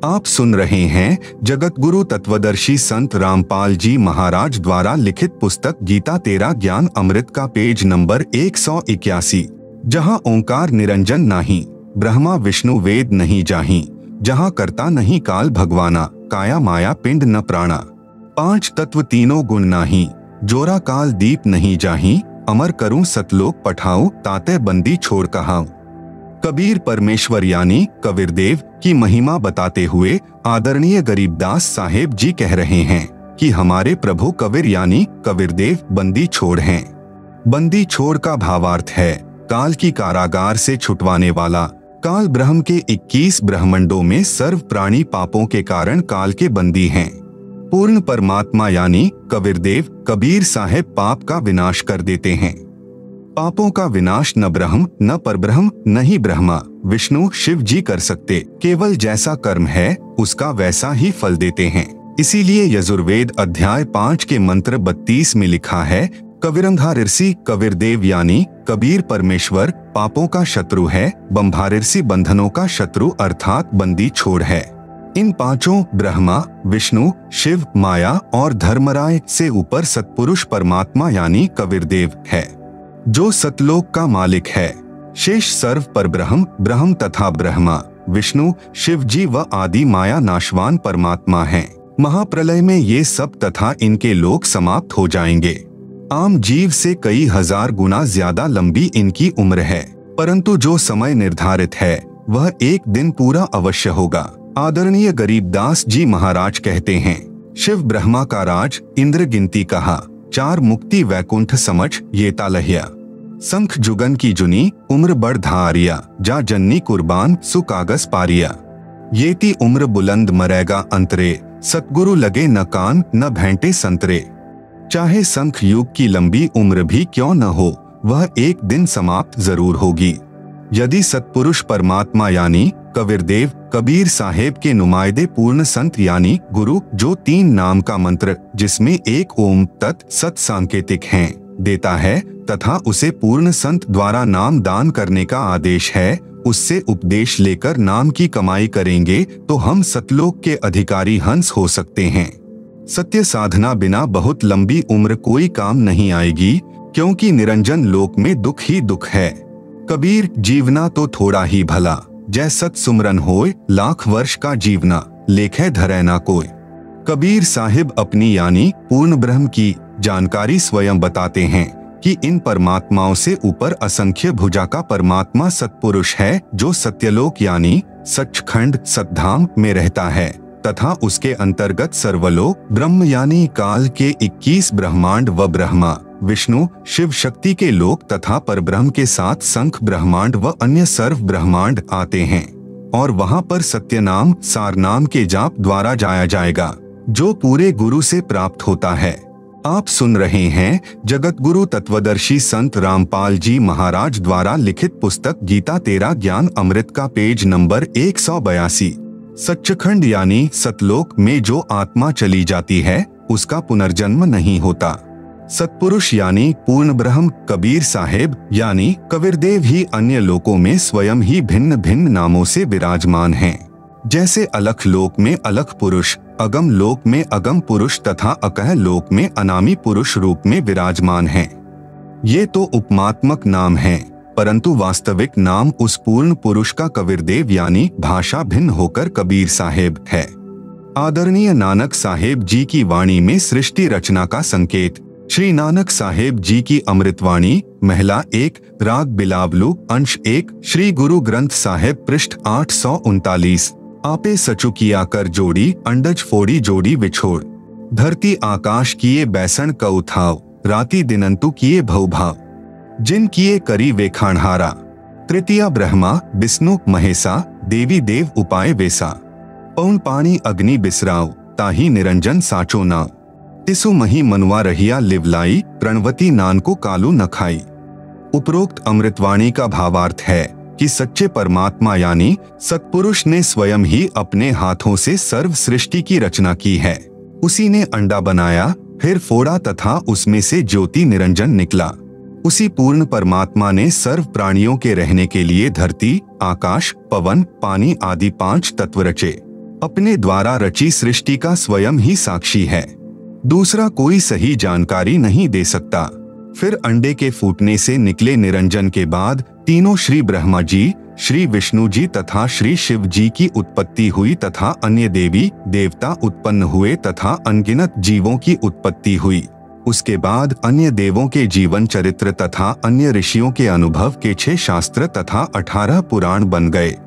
आप सुन रहे हैं जगत गुरु तत्वदर्शी संत रामपाल जी महाराज द्वारा लिखित पुस्तक गीता तेरा ज्ञान अमृत का पेज नंबर 181, जहां ओंकार निरंजन नाही, ब्रह्मा विष्णु वेद नहीं जाही, जहां करता नहीं काल भगवाना, काया माया पिंड न प्राणा, पांच तत्व तीनों गुण नाही, जोरा काल दीप नहीं जाही, अमर करूं सतलोक पठाऊं, ताते बंदी छोड़ कहाऊं। कबीर परमेश्वर यानी कबीरदेव की महिमा बताते हुए आदरणीय गरीबदास साहेब जी कह रहे हैं कि हमारे प्रभु कबीर यानी कबीरदेव बंदी छोड़ हैं। बंदी छोड़ का भावार्थ है काल की कारागार से छुटवाने वाला। काल ब्रह्म के 21 ब्रह्मंडों में सर्व प्राणी पापों के कारण काल के बंदी हैं। पूर्ण परमात्मा यानी कबीरदेव कबीर साहेब पाप का विनाश कर देते हैं। पापों का विनाश न ब्रह्म न परब्रह्म न ही ब्रह्मा विष्णु शिव जी कर सकते, केवल जैसा कर्म है उसका वैसा ही फल देते हैं। इसीलिए यजुर्वेद अध्याय 5 के मंत्र 32 में लिखा है, कबीरंघारिर्सी कबीरदेव यानी कबीर परमेश्वर पापों का शत्रु है, बंभारिर्सी बंधनों का शत्रु अर्थात बंदी छोड़ है। इन पांचों ब्रह्मा विष्णु शिव माया और धर्मराय से ऊपर सत्पुरुष परमात्मा यानी कबीरदेव है, जो सतलोक का मालिक है। शेष सर्व पर ब्रह्म तथा ब्रह्मा विष्णु शिव जी व आदि माया नाशवान परमात्मा हैं। महाप्रलय में ये सब तथा इनके लोक समाप्त हो जाएंगे। आम जीव से कई हजार गुना ज्यादा लंबी इनकी उम्र है, परंतु जो समय निर्धारित है वह एक दिन पूरा अवश्य होगा। आदरणीय गरीबदास जी महाराज कहते हैं, शिव ब्रह्मा का राज इंद्र गिनती कहा, चार मुक्ति वैकुंठ समझ ये तालहिया, संख जुगन की जुनी उम्र बढ़ धारिया, जा जन्नी कुर्बान सु कागज पारिया, येती उम्र बुलंद मरेगा अंतरे, सतगुरु लगे न कान न भेंटे संतरे। चाहे संख युग की लंबी उम्र भी क्यों न हो, वह एक दिन समाप्त जरूर होगी। यदि सत्पुरुष परमात्मा यानी कबीरदेव कबीर साहेब के नुमाइंदे पूर्ण संत यानी गुरु, जो 3 नाम का मंत्र जिसमें एक ओम तत् सत सांकेतिक हैं देता है तथा उसे पूर्ण संत द्वारा नाम दान करने का आदेश है, उससे उपदेश लेकर नाम की कमाई करेंगे तो हम सतलोक के अधिकारी हंस हो सकते हैं। सत्य साधना बिना बहुत लंबी उम्र कोई काम नहीं आएगी, क्योंकि निरंजन लोक में दुख ही दुख है। कबीर जीवना तो थोड़ा ही भला, जै सत सुमरन होय, लाख वर्ष का जीवना लेखे धरे ना कोय। कबीर साहिब अपनी यानी पूर्ण ब्रह्म की जानकारी स्वयं बताते हैं कि इन परमात्माओं से ऊपर असंख्य भुजा का परमात्मा सत्पुरुष है, जो सत्यलोक यानी सचखंड सतधाम में रहता है तथा उसके अंतर्गत सर्वलोक ब्रह्म यानी काल के 21 ब्रह्मांड व ब्रह्मा विष्णु शिव शक्ति के लोक तथा परब्रह्म के साथ संख ब्रह्मांड व अन्य सर्व ब्रह्मांड आते हैं, और वहां पर सत्य नाम सार नाम के जाप द्वारा जाया जाएगा, जो पूरे गुरु से प्राप्त होता है। आप सुन रहे हैं जगत गुरु तत्वदर्शी संत रामपाल जी महाराज द्वारा लिखित पुस्तक गीता तेरा ज्ञान अमृत का पेज नंबर 182। सच्चखंड यानी सतलोक में जो आत्मा चली जाती है उसका पुनर्जन्म नहीं होता। सत्पुरुष यानी पूर्ण ब्रह्म कबीर साहेब यानी कबीरदेव ही अन्य लोकों में स्वयं ही भिन्न भिन्न नामों से विराजमान हैं। जैसे अलख लोक में अलख पुरुष, अगम लोक में अगम पुरुष तथा अकह लोक में अनामी पुरुष रूप में विराजमान हैं। ये तो उपमात्मक नाम हैं, परंतु वास्तविक नाम उस पूर्ण पुरुष का कबीरदेव यानी भाषा भिन्न होकर कबीर साहेब है। आदरणीय नानक साहेब जी की वाणी में सृष्टि रचना का संकेत। श्री नानक साहेब जी की अमृतवाणी महिला 1 राग बिलावलू अंश 1 श्री गुरु ग्रंथ साहेब पृष्ठ 839। आपे सचु किया कर जोड़ी, अंडज फोड़ी जोड़ी विछोड़, धरती आकाश किए बैसन कऊ थाव, राति दिनंतु किए भवभाव, जिन किए करी वे खानहारा, तृतीया ब्रह्मा विष्णु महेसा, देवी देव उपाय वेसा, पौन पानी अग्नि बिसराव, ताही निरंजन साचो नाव, तिसु मही मनुआ रहिया लिवलाई, प्रणवती नान को कालू न खाई। उपरोक्त अमृतवाणी का भावार्थ है कि सच्चे परमात्मा यानी सत्पुरुष ने स्वयं ही अपने हाथों से सर्व सृष्टि की रचना की है। उसी ने अंडा बनाया, फिर फोड़ा तथा उसमें से ज्योति निरंजन निकला। उसी पूर्ण परमात्मा ने सर्व प्राणियों के रहने के लिए धरती, आकाश, पवन, पानी आदि 5 तत्व रचे। अपने द्वारा रची सृष्टि का स्वयं ही साक्षी है, दूसरा कोई सही जानकारी नहीं दे सकता। फिर अंडे के फूटने से निकले निरंजन के बाद तीनों श्री ब्रह्मा जी, श्री विष्णु जी तथा श्री शिव जी की उत्पत्ति हुई तथा अन्य देवी देवता उत्पन्न हुए तथा अनगिनत जीवों की उत्पत्ति हुई। उसके बाद अन्य देवों के जीवन चरित्र तथा अन्य ऋषियों के अनुभव के 6 शास्त्र तथा 18 पुराण बन गए।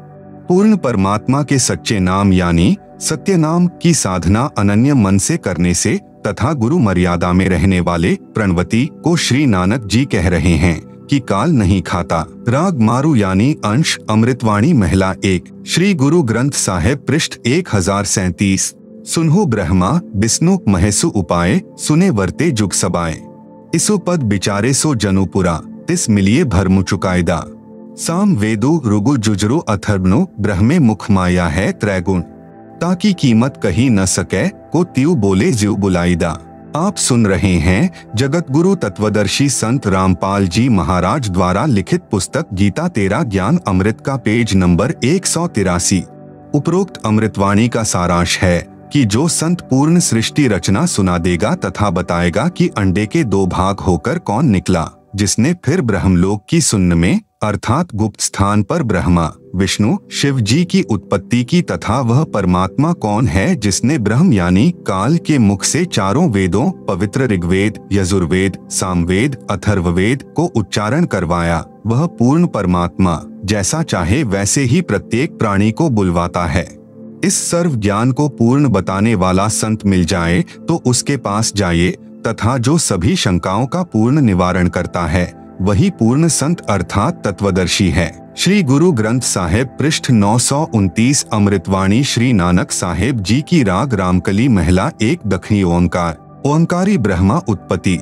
पूर्ण परमात्मा के सच्चे नाम यानी सत्य नाम की साधना अनन्य मन से करने से तथा गुरु मर्यादा में रहने वाले प्रणवती को श्री नानक जी कह रहे हैं कि काल नहीं खाता। राग मारू यानी अंश अमृतवाणी महिला 1 श्री गुरु ग्रंथ साहिब पृष्ठ 1037। सुनहु ब्रह्मा विष्णु महेशु उपाय सुने वर्ते जुग सबाए। इसु पद बिचारे सो जनुपुरा तिस मिलिए भरमु चुकायदा। साम वेदु रुगु जुजरु अथर्वनु ब्रह्मे मुख माया है त्रैगुण। ताकि कीमत कही न सके को त्यू बोले ज्यू बुलाईदा। आप सुन रहे हैं जगत गुरु तत्वदर्शी संत रामपाल जी महाराज द्वारा लिखित पुस्तक गीता तेरा ज्ञान अमृत का पेज नंबर 183। उपरोक्त अमृतवाणी का सारांश है कि जो संत पूर्ण सृष्टि रचना सुना देगा तथा बताएगा कि अंडे के 2 भाग होकर कौन निकला, जिसने फिर ब्रह्मलोक की सुन्न में अर्थात गुप्त स्थान पर ब्रह्मा विष्णु शिव जी की उत्पत्ति की तथा वह परमात्मा कौन है जिसने ब्रह्म यानी काल के मुख से 4 वेदों पवित्र ऋग्वेद यजुर्वेद सामवेद अथर्ववेद को उच्चारण करवाया, वह पूर्ण परमात्मा जैसा चाहे वैसे ही प्रत्येक प्राणी को बुलवाता है। इस सर्व ज्ञान को पूर्ण बताने वाला संत मिल जाए तो उसके पास जाइए तथा जो सभी शंकाओं का पूर्ण निवारण करता है वही पूर्ण संत अर्थात तत्वदर्शी है। श्री गुरु ग्रंथ साहिब पृष्ठ 929 अमृतवाणी श्री नानक साहिब जी की राग रामकली महिला 1 दखनी ओंकार। ओंकारी ब्रह्मा उत्पत्ति।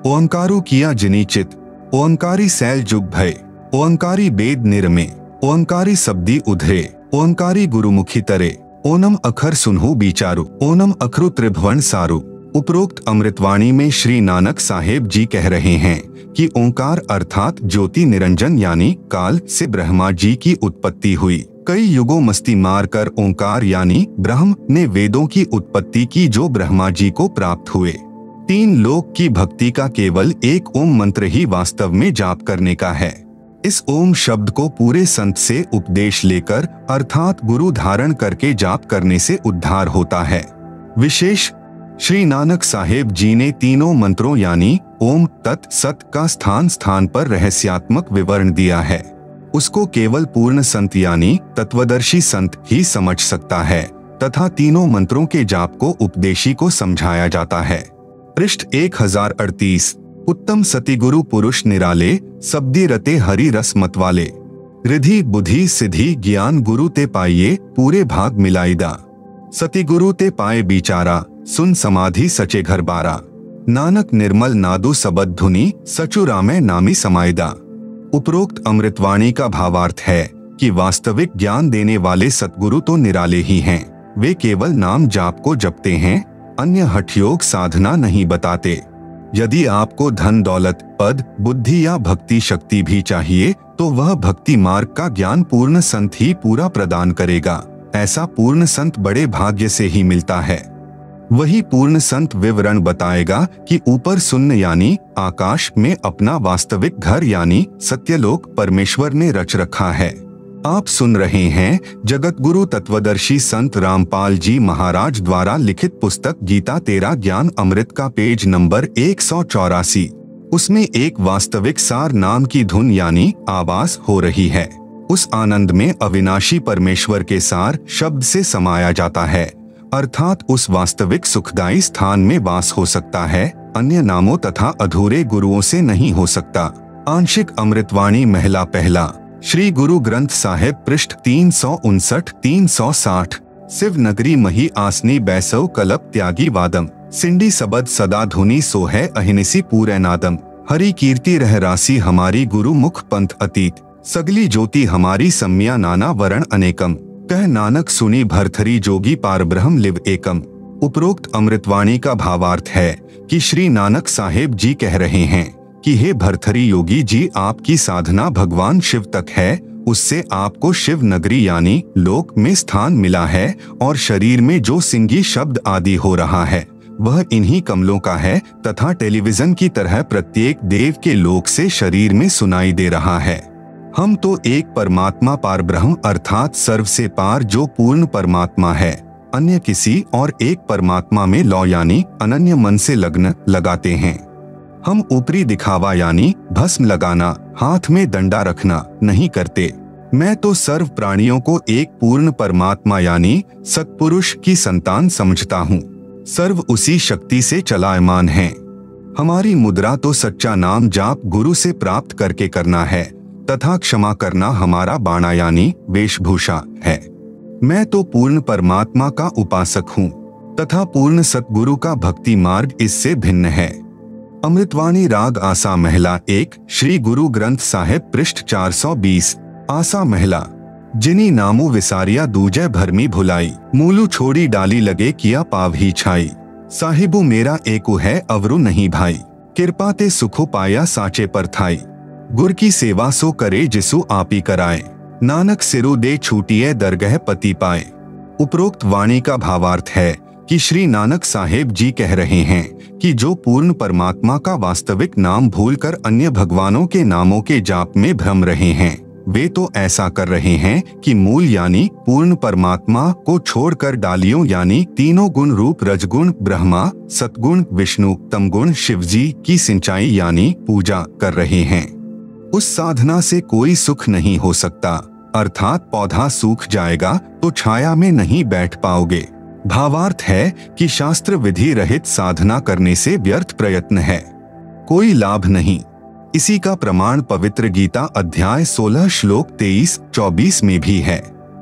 ओंकारू किया जिनी चित। ओंकारी सैल जुग भय। ओंकारी बेद निरमे। ओंकारी शब्दी उधरे। ओंकारी गुरुमुखी तरे। ओनम अखर सुनहु बिचारू। ओनम अखरु त्रिभुवन सारू। उपरोक्त अमृतवाणी में श्री नानक साहेब जी कह रहे हैं कि ओंकार अर्थात ज्योति निरंजन यानी काल से ब्रह्मा जी की उत्पत्ति हुई। कई युगों मस्ती मारकर ओंकार यानी ब्रह्म ने वेदों की उत्पत्ति की जो ब्रह्मा जी को प्राप्त हुए। 3 लोक की भक्ति का केवल एक ओम मंत्र ही वास्तव में जाप करने का है। इस ओम शब्द को पूरे संत से उपदेश लेकर अर्थात गुरु धारण करके जाप करने से उद्धार होता है। विशेष श्री नानक साहेब जी ने तीनों मंत्रों यानी ओम तत् सत का स्थान स्थान पर रहस्यात्मक विवरण दिया है। उसको केवल पूर्ण संत यानी तत्वदर्शी संत ही समझ सकता है तथा तीनों मंत्रों के जाप को उपदेशी को समझाया जाता है। पृष्ठ 1038। उत्तम सती गुरु पुरुष निराले शब्दी रते हरि रस मतवाले। रिधि बुद्धि सिद्धि ज्ञान गुरु ते पाइये पूरे भाग मिलाईदा। सती गुरु ते पाए बिचारा सुन समाधि सचे घर बारा। नानक निर्मल नादु सबद धुनी सचु रामे नामी समाइदा। उपरोक्त अमृतवाणी का भावार्थ है कि वास्तविक ज्ञान देने वाले सतगुरु तो निराले ही हैं। वे केवल नाम जाप को जपते हैं, अन्य हठयोग साधना नहीं बताते। यदि आपको धन दौलत पद बुद्धि या भक्ति शक्ति भी चाहिए तो वह भक्ति मार्ग का ज्ञान पूर्ण संत ही पूरा प्रदान करेगा। ऐसा पूर्ण संत बड़े भाग्य से ही मिलता है। वही पूर्ण संत विवरण बताएगा कि ऊपर शून्य यानी आकाश में अपना वास्तविक घर यानी सत्यलोक परमेश्वर ने रच रखा है। आप सुन रहे हैं जगत गुरु तत्वदर्शी संत रामपाल जी महाराज द्वारा लिखित पुस्तक गीता तेरा ज्ञान अमृत का पेज नंबर 184। उसमें एक वास्तविक सार नाम की धुन यानी आवाज हो रही है। उस आनंद में अविनाशी परमेश्वर के सार शब्द से समाया जाता है, अर्थात उस वास्तविक सुखदायी स्थान में वास हो सकता है, अन्य नामों तथा अधूरे गुरुओं से नहीं हो सकता। आंशिक अमृतवाणी महिला पहला। श्री गुरु ग्रंथ साहिब पृष्ठ 359-360। शिव नगरी मही आसनी बैसव कलप त्यागी वादम। सिंडी सबद सदा धुनी सो है अहिनिसी पूरे नादम। हरि कीर्ति रह रासी हमारी गुरु मुख पंथ अतीत। सगली ज्योति हमारी सम्या नाना वरण अनेकम। कह नानक सुनी भरथरी जोगी पार ब्रह्म लिव एकम। उपरोक्त अमृतवाणी का भावार्थ है कि श्री नानक साहेब जी कह रहे हैं कि हे भरथरी योगी जी, आपकी साधना भगवान शिव तक है उससे आपको शिव नगरी यानी लोक में स्थान मिला है और शरीर में जो सिंगी शब्द आदि हो रहा है वह इन्हीं कमलों का है तथा टेलीविजन की तरह प्रत्येक देव के लोक से शरीर में सुनाई दे रहा है। हम तो एक परमात्मा पार ब्रह्म अर्थात सर्व से पार जो पूर्ण परमात्मा है, अन्य किसी और एक परमात्मा में लौ यानी अनन्य मन से लग्न लगाते हैं। हम ऊपरी दिखावा यानी भस्म लगाना, हाथ में डंडा रखना नहीं करते। मैं तो सर्व प्राणियों को एक पूर्ण परमात्मा यानी सत्पुरुष की संतान समझता हूँ। सर्व उसी शक्ति से चलायमान है। हमारी मुद्रा तो सच्चा नाम जाप गुरु से प्राप्त करके करना है तथा क्षमा करना हमारा बाणा यानी वेशभूषा है। मैं तो पूर्ण परमात्मा का उपासक हूँ तथा पूर्ण सतगुरु का भक्ति मार्ग इससे भिन्न है। अमृतवाणी राग आसा महिला 1 श्री गुरु ग्रंथ साहिब पृष्ठ 420। आसा महिला जिनी नामू विसारिया दूजे भरमी भुलाई, मूलू छोड़ी डाली लगे किया पाव ही छाई। साहिबू मेरा एकु है अवरु नहीं भाई, कृपा ते सुखो पाया साचे पर थाई। गुर की सेवा सो करे जिसु आपी कराए, नानक सिरु दे छूटिए दरगह पति पाए। उपरोक्त वाणी का भावार्थ है कि श्री नानक साहेब जी कह रहे हैं कि जो पूर्ण परमात्मा का वास्तविक नाम भूलकर अन्य भगवानों के नामों के जाप में भ्रम रहे हैं, वे तो ऐसा कर रहे हैं कि मूल यानी पूर्ण परमात्मा को छोड़कर डालियों यानी तीनों गुण रूप रजगुण ब्रह्मा, सतगुण विष्णु, तमगुण शिवजी की सिंचाई यानी पूजा कर रहे हैं। उस साधना से कोई सुख नहीं हो सकता, अर्थात पौधा सूख जाएगा तो छाया में नहीं बैठ पाओगे। भावार्थ है कि शास्त्र विधि रहित साधना करने से व्यर्थ प्रयत्न है, कोई लाभ नहीं। इसी का प्रमाण पवित्र गीता अध्याय 16 श्लोक 23-24 में भी है।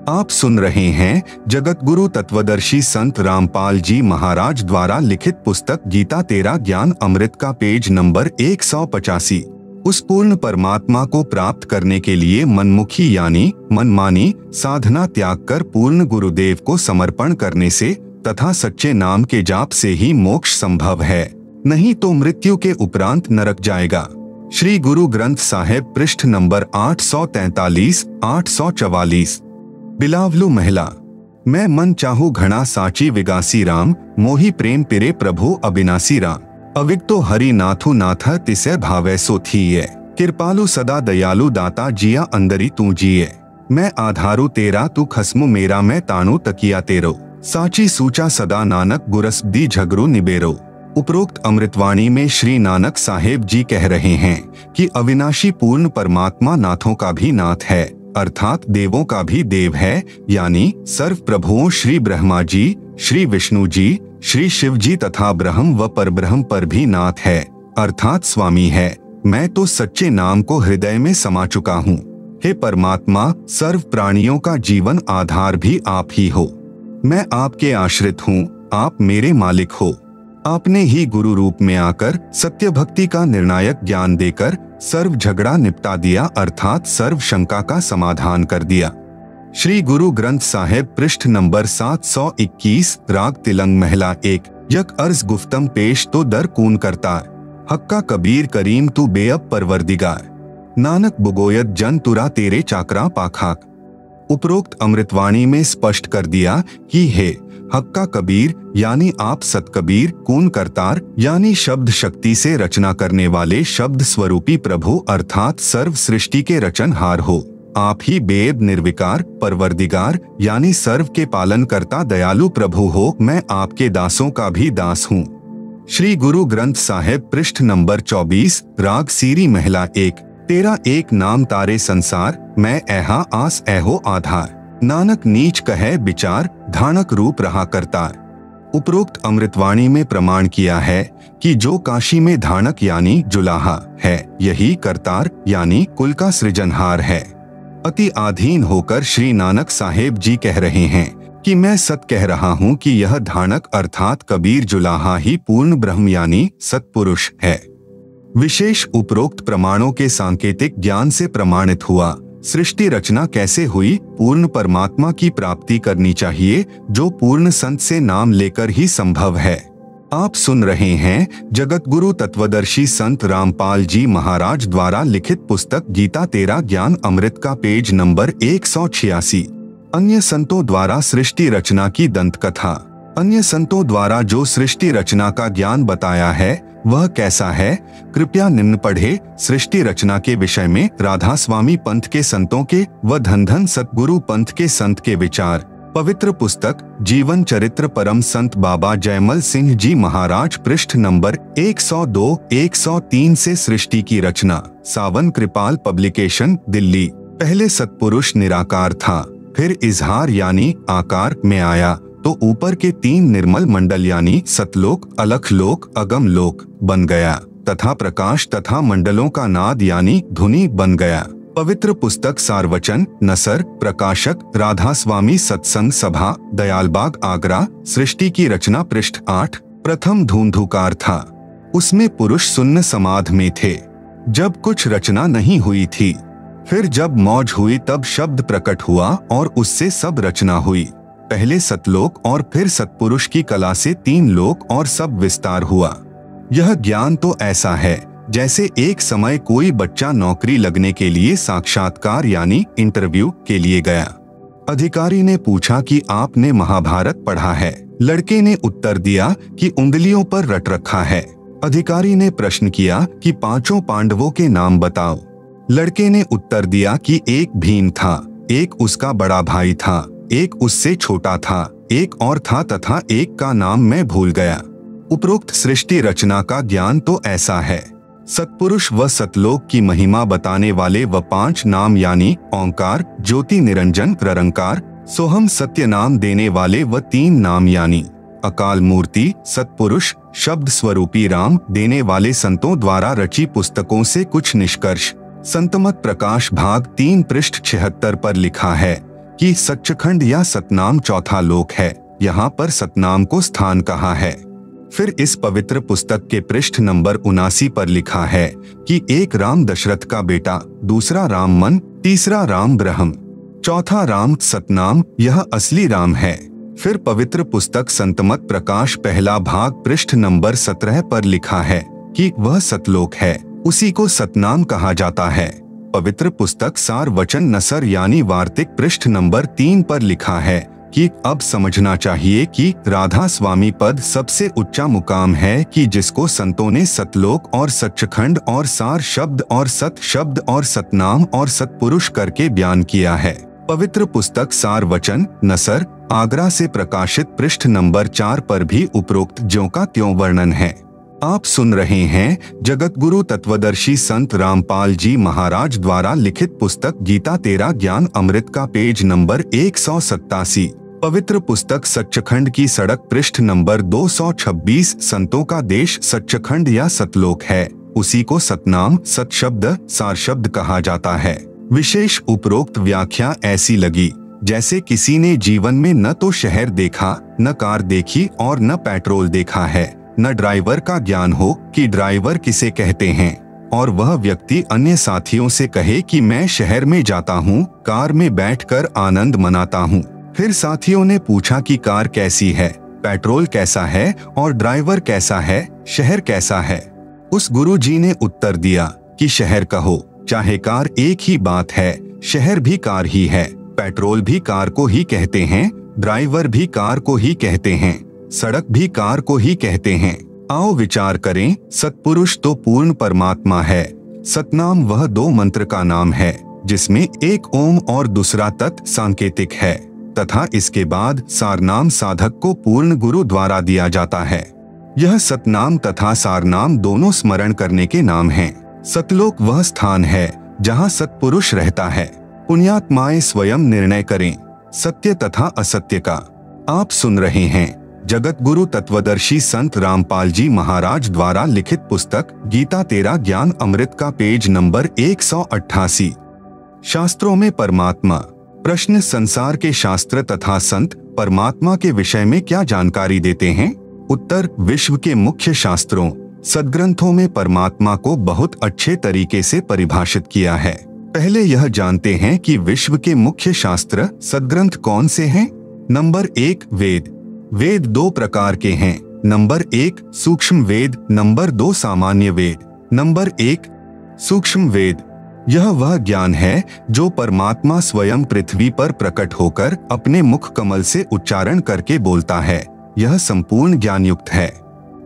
आप सुन रहे हैं जगत गुरु तत्वदर्शी संत रामपाल जी महाराज द्वारा लिखित पुस्तक गीता तेरा ज्ञान अमृत का पेज नंबर 185। उस पूर्ण परमात्मा को प्राप्त करने के लिए मनमुखी यानी मनमानी साधना त्याग कर पूर्ण गुरुदेव को समर्पण करने से तथा सच्चे नाम के जाप से ही मोक्ष संभव है, नहीं तो मृत्यु के उपरांत नरक जाएगा। श्री गुरु ग्रंथ साहिब पृष्ठ नंबर 843-844। बिलावलू महिला मैं मन चाहू घना साची विगासी राम, मोही प्रेम पिरे प्रभु अविनाशी राम। अविक्तो हरि नाथु नाथ तिसे भावे सो थीये, कृपालु सदा दयालु दाता जिया अंदरी तू जिये। मैं आधारू तेरा तू खस्मु मेरा मैं ताणु तकिया तेरो, साची सूचा सदा नानक गुरस दी झगरू निबेरो। उपरोक्त अमृतवाणी में श्री नानक साहेब जी कह रहे हैं कि अविनाशी पूर्ण परमात्मा नाथों का भी नाथ है, अर्थात देवों का भी देव है, यानी सर्व प्रभुओं श्री ब्रह्मा जी, श्री विष्णु जी, श्री शिव जी तथा ब्रह्म व परब्रह्म पर भी नाथ है, अर्थात स्वामी है। मैं तो सच्चे नाम को हृदय में समा चुका हूँ। हे परमात्मा, सर्व प्राणियों का जीवन आधार भी आप ही हो। मैं आपके आश्रित हूँ, आप मेरे मालिक हो। आपने ही गुरु रूप में आकर सत्य भक्ति का निर्णायक ज्ञान देकर सर्व झगड़ा निपटा दिया, अर्थात सर्व शंका का समाधान कर दिया। श्री गुरु ग्रंथ साहिब पृष्ठ नंबर 721 राग तिलंग महिला 1 यक अर्ज गुफ्तम पेश तो दर कून करता, हक्का कबीर करीम तू बेअब परवरदिगार, नानक बुगोयत जन तुरा तेरे चाकरा पाखाक। उपरोक्त अमृतवाणी में स्पष्ट कर दिया कि हे हक्का कबीर यानी आप सतकबीर, कून करतार यानी शब्द शक्ति से रचना करने वाले शब्द स्वरूपी प्रभु अर्थात सर्व सृष्टि के रचनहार हो। आप ही बेअब निर्विकार परवरदिगार यानी सर्व के पालन करता दयालु प्रभु हो। मैं आपके दासों का भी दास हूँ। श्री गुरु ग्रंथ साहिब पृष्ठ नंबर 24 राग सीरी महिला 1 तेरा एक नाम तारे संसार, मैं ऐहा आस ऐहो आधार, नानक नीच कहे विचार धानक रूप रहा करतार। उपरोक्त अमृतवाणी में प्रमाण किया है कि जो काशी में धानक यानी जुलाहा है, यही करतार यानी कुल का सृजनहार है। अति आधीन होकर श्री नानक साहेब जी कह रहे हैं कि मैं सत कह रहा हूँ कि यह धानक अर्थात कबीर जुलाहा ही पूर्ण ब्रह्म यानी सत्पुरुष है। विशेष उपरोक्त प्रमाणों के सांकेतिक ज्ञान से प्रमाणित हुआ सृष्टि रचना कैसे हुई। पूर्ण परमात्मा की प्राप्ति करनी चाहिए जो पूर्ण संत से नाम लेकर ही संभव है। आप सुन रहे हैं जगत गुरु तत्वदर्शी संत रामपाल जी महाराज द्वारा लिखित पुस्तक गीता तेरा ज्ञान अमृत का पेज नंबर 186। अन्य संतों द्वारा सृष्टि रचना की दंत कथा। अन्य संतों द्वारा जो सृष्टि रचना का ज्ञान बताया है वह कैसा है, कृपया निम्न पढ़े। सृष्टि रचना के विषय में राधा स्वामी पंथ के संतों के व धन धन सतगुरु पंथ के संत के विचार। पवित्र पुस्तक जीवन चरित्र परम संत बाबा जयमल सिंह जी महाराज, पृष्ठ नंबर 102-103 से सृष्टि की रचना। सावन कृपाल पब्लिकेशन, दिल्ली। पहले सतपुरुष निराकार था, फिर इजहार यानी आकार में आया तो ऊपर के 3 निर्मल मंडल यानी सतलोक, अलखलोक, अगम लोक बन गया तथा प्रकाश तथा मंडलों का नाद यानी धुनी बन गया। पवित्र पुस्तक सारवचन, नसर, प्रकाशक राधा स्वामी सत्संग सभा, दयालबाग, आगरा। सृष्टि की रचना, पृष्ठ 8। प्रथम धूंधुकार था, उसमें पुरुष सुन्न समाध में थे जब कुछ रचना नहीं हुई थी। फिर जब मौज हुई तब शब्द प्रकट हुआ और उससे सब रचना हुई। पहले सतलोक और फिर सतपुरुष की कला से 3 लोक और सब विस्तार हुआ। यह ज्ञान तो ऐसा है जैसे एक समय कोई बच्चा नौकरी लगने के लिए साक्षात्कार यानी इंटरव्यू के लिए गया। अधिकारी ने पूछा कि आपने महाभारत पढ़ा है? लड़के ने उत्तर दिया कि उंगलियों पर रट रखा है। अधिकारी ने प्रश्न किया कि 5 पांडवों के नाम बताओ। लड़के ने उत्तर दिया कि एक भीम था, एक उसका बड़ा भाई था, एक उससे छोटा था, एक और था तथा एक का नाम मैं भूल गया। उपरोक्त सृष्टि रचना का ज्ञान तो ऐसा है। सतपुरुष व सतलोक की महिमा बताने वाले व 5 नाम यानी ओंकार, ज्योति, निरंजन, निरंकार, सोहम, सत्य नाम देने वाले व 3 नाम यानी अकाल मूर्ति, सतपुरुष, शब्द स्वरूपी राम देने वाले संतों द्वारा रची पुस्तकों से कुछ निष्कर्ष। संतमत प्रकाश भाग 3 पृष्ठ 76 पर लिखा है कि सच्चखंड या सतनाम चौथा लोक है, यहाँ पर सतनाम को स्थान कहा है। फिर इस पवित्र पुस्तक के पृष्ठ नंबर 79 पर लिखा है कि एक राम दशरथ का बेटा, दूसरा राम मन, तीसरा राम ब्रह्म, चौथा राम सतनाम, यह असली राम है। फिर पवित्र पुस्तक संतमत प्रकाश पहला भाग पृष्ठ नंबर 17 पर लिखा है कि वह सतलोक है, उसी को सतनाम कहा जाता है। पवित्र पुस्तक सार वचन नसर यानी वार्तिक पृष्ठ नंबर 3 पर लिखा है कि अब समझना चाहिए कि राधा स्वामी पद सबसे ऊंचा मुकाम है कि जिसको संतों ने सतलोक और सच्चखंड और सार शब्द और सत शब्द और सतनाम और सतपुरुष करके बयान किया है। पवित्र पुस्तक सार वचन नसर, आगरा से प्रकाशित पृष्ठ नंबर 4 पर भी उपरोक्त ज्यों का त्यों वर्णन है। आप सुन रहे हैं जगत गुरु तत्वदर्शी संत रामपाल जी महाराज द्वारा लिखित पुस्तक गीता तेरा ज्ञान अमृत का पेज नंबर 187। पवित्र पुस्तक सच्चखंड की सड़क पृष्ठ नंबर 226। संतों का देश सच्चखंड या सतलोक है, उसी को सतनाम, सत शब्द, सार शब्द कहा जाता है। विशेष उपरोक्त व्याख्या ऐसी लगी जैसे किसी ने जीवन में न तो शहर देखा, न कार देखी और न पेट्रोल देखा है, न ड्राइवर का ज्ञान हो कि ड्राइवर किसे कहते हैं, और वह व्यक्ति अन्य साथियों से कहे कि मैं शहर में जाता हूँ, कार में बैठकर आनंद मनाता हूँ। फिर साथियों ने पूछा कि कार कैसी है, पेट्रोल कैसा है और ड्राइवर कैसा है, शहर कैसा है। उस गुरुजी ने उत्तर दिया कि शहर कहो चाहे कार, एक ही बात है, शहर भी कार ही है, पेट्रोल भी कार को ही कहते हैं, ड्राइवर भी कार को ही कहते हैं, सड़क भी कार को ही कहते हैं। आओ विचार करें, सतपुरुष तो पूर्ण परमात्मा है, सतनाम वह 2 मंत्र का नाम है जिसमें एक ओम और दूसरा तत् सांकेतिक है, तथा इसके बाद सारनाम साधक को पूर्ण गुरु द्वारा दिया जाता है। यह सतनाम तथा सारनाम दोनों स्मरण करने के नाम हैं। सतलोक वह स्थान है जहाँ सतपुरुष रहता है। पुण्यात्माएं स्वयं निर्णय करें सत्य तथा असत्य का। आप सुन रहे हैं जगत गुरु तत्वदर्शी संत रामपाल जी महाराज द्वारा लिखित पुस्तक गीता तेरा ज्ञान अमृत का पेज नंबर 188। शास्त्रों में परमात्मा। प्रश्न, संसार के शास्त्र तथा संत परमात्मा के विषय में क्या जानकारी देते हैं? उत्तर, विश्व के मुख्य शास्त्रों सदग्रंथों में परमात्मा को बहुत अच्छे तरीके से परिभाषित किया है। पहले यह जानते हैं कि विश्व के मुख्य शास्त्र सदग्रंथ कौन से हैं। नंबर 1, वेद। वेद 2 प्रकार के हैं, नंबर 1 सूक्ष्म वेद, नंबर 2 सामान्य वेद। नंबर 1 सूक्ष्म वेद। यह वह ज्ञान है जो परमात्मा स्वयं पृथ्वी पर प्रकट होकर अपने मुख कमल से उच्चारण करके बोलता है। यह संपूर्ण ज्ञान युक्त है।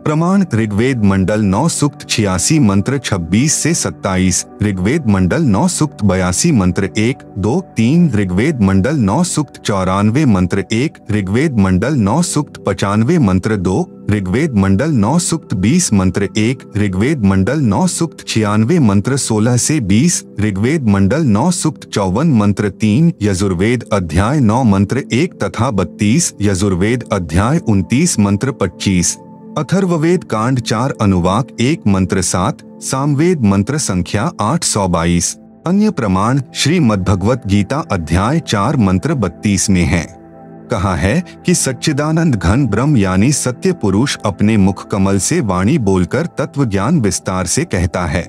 प्रमाण ऋग्वेद मंडल 9 सूक्त 86 मंत्र 26 से 27, ऋग्वेद मंडल 9 सूक्त 82 मंत्र 1, 2, 3, ऋग्वेद मंडल 9 सूक्त 94 मंत्र 1, ऋग्वेद मंडल 9 सूक्त 95 मंत्र 2, ऋग्वेद मंडल 9 सूक्त 20 मंत्र 1, ऋग्वेद मंडल 9 सूक्त 96 मंत्र 16 से 20, ऋग्वेद मंडल 9 सूक्त 54 मंत्र 3, यजुर्वेद अध्याय 9 मंत्र 1 तथा 32, यजुर्वेद अध्याय 29 मंत्र 25, अथर्ववेद कांड 4 अनुवाक 1 मंत्र 7, सामवेद मंत्र संख्या 822। अन्य प्रमाण श्रीमद्भगवत गीता अध्याय 4 मंत्र 32 में है। कहा है कि सच्चिदानंद घन ब्रह्म यानी सत्य पुरुष अपने मुख कमल से वाणी बोलकर तत्व ज्ञान विस्तार से कहता है।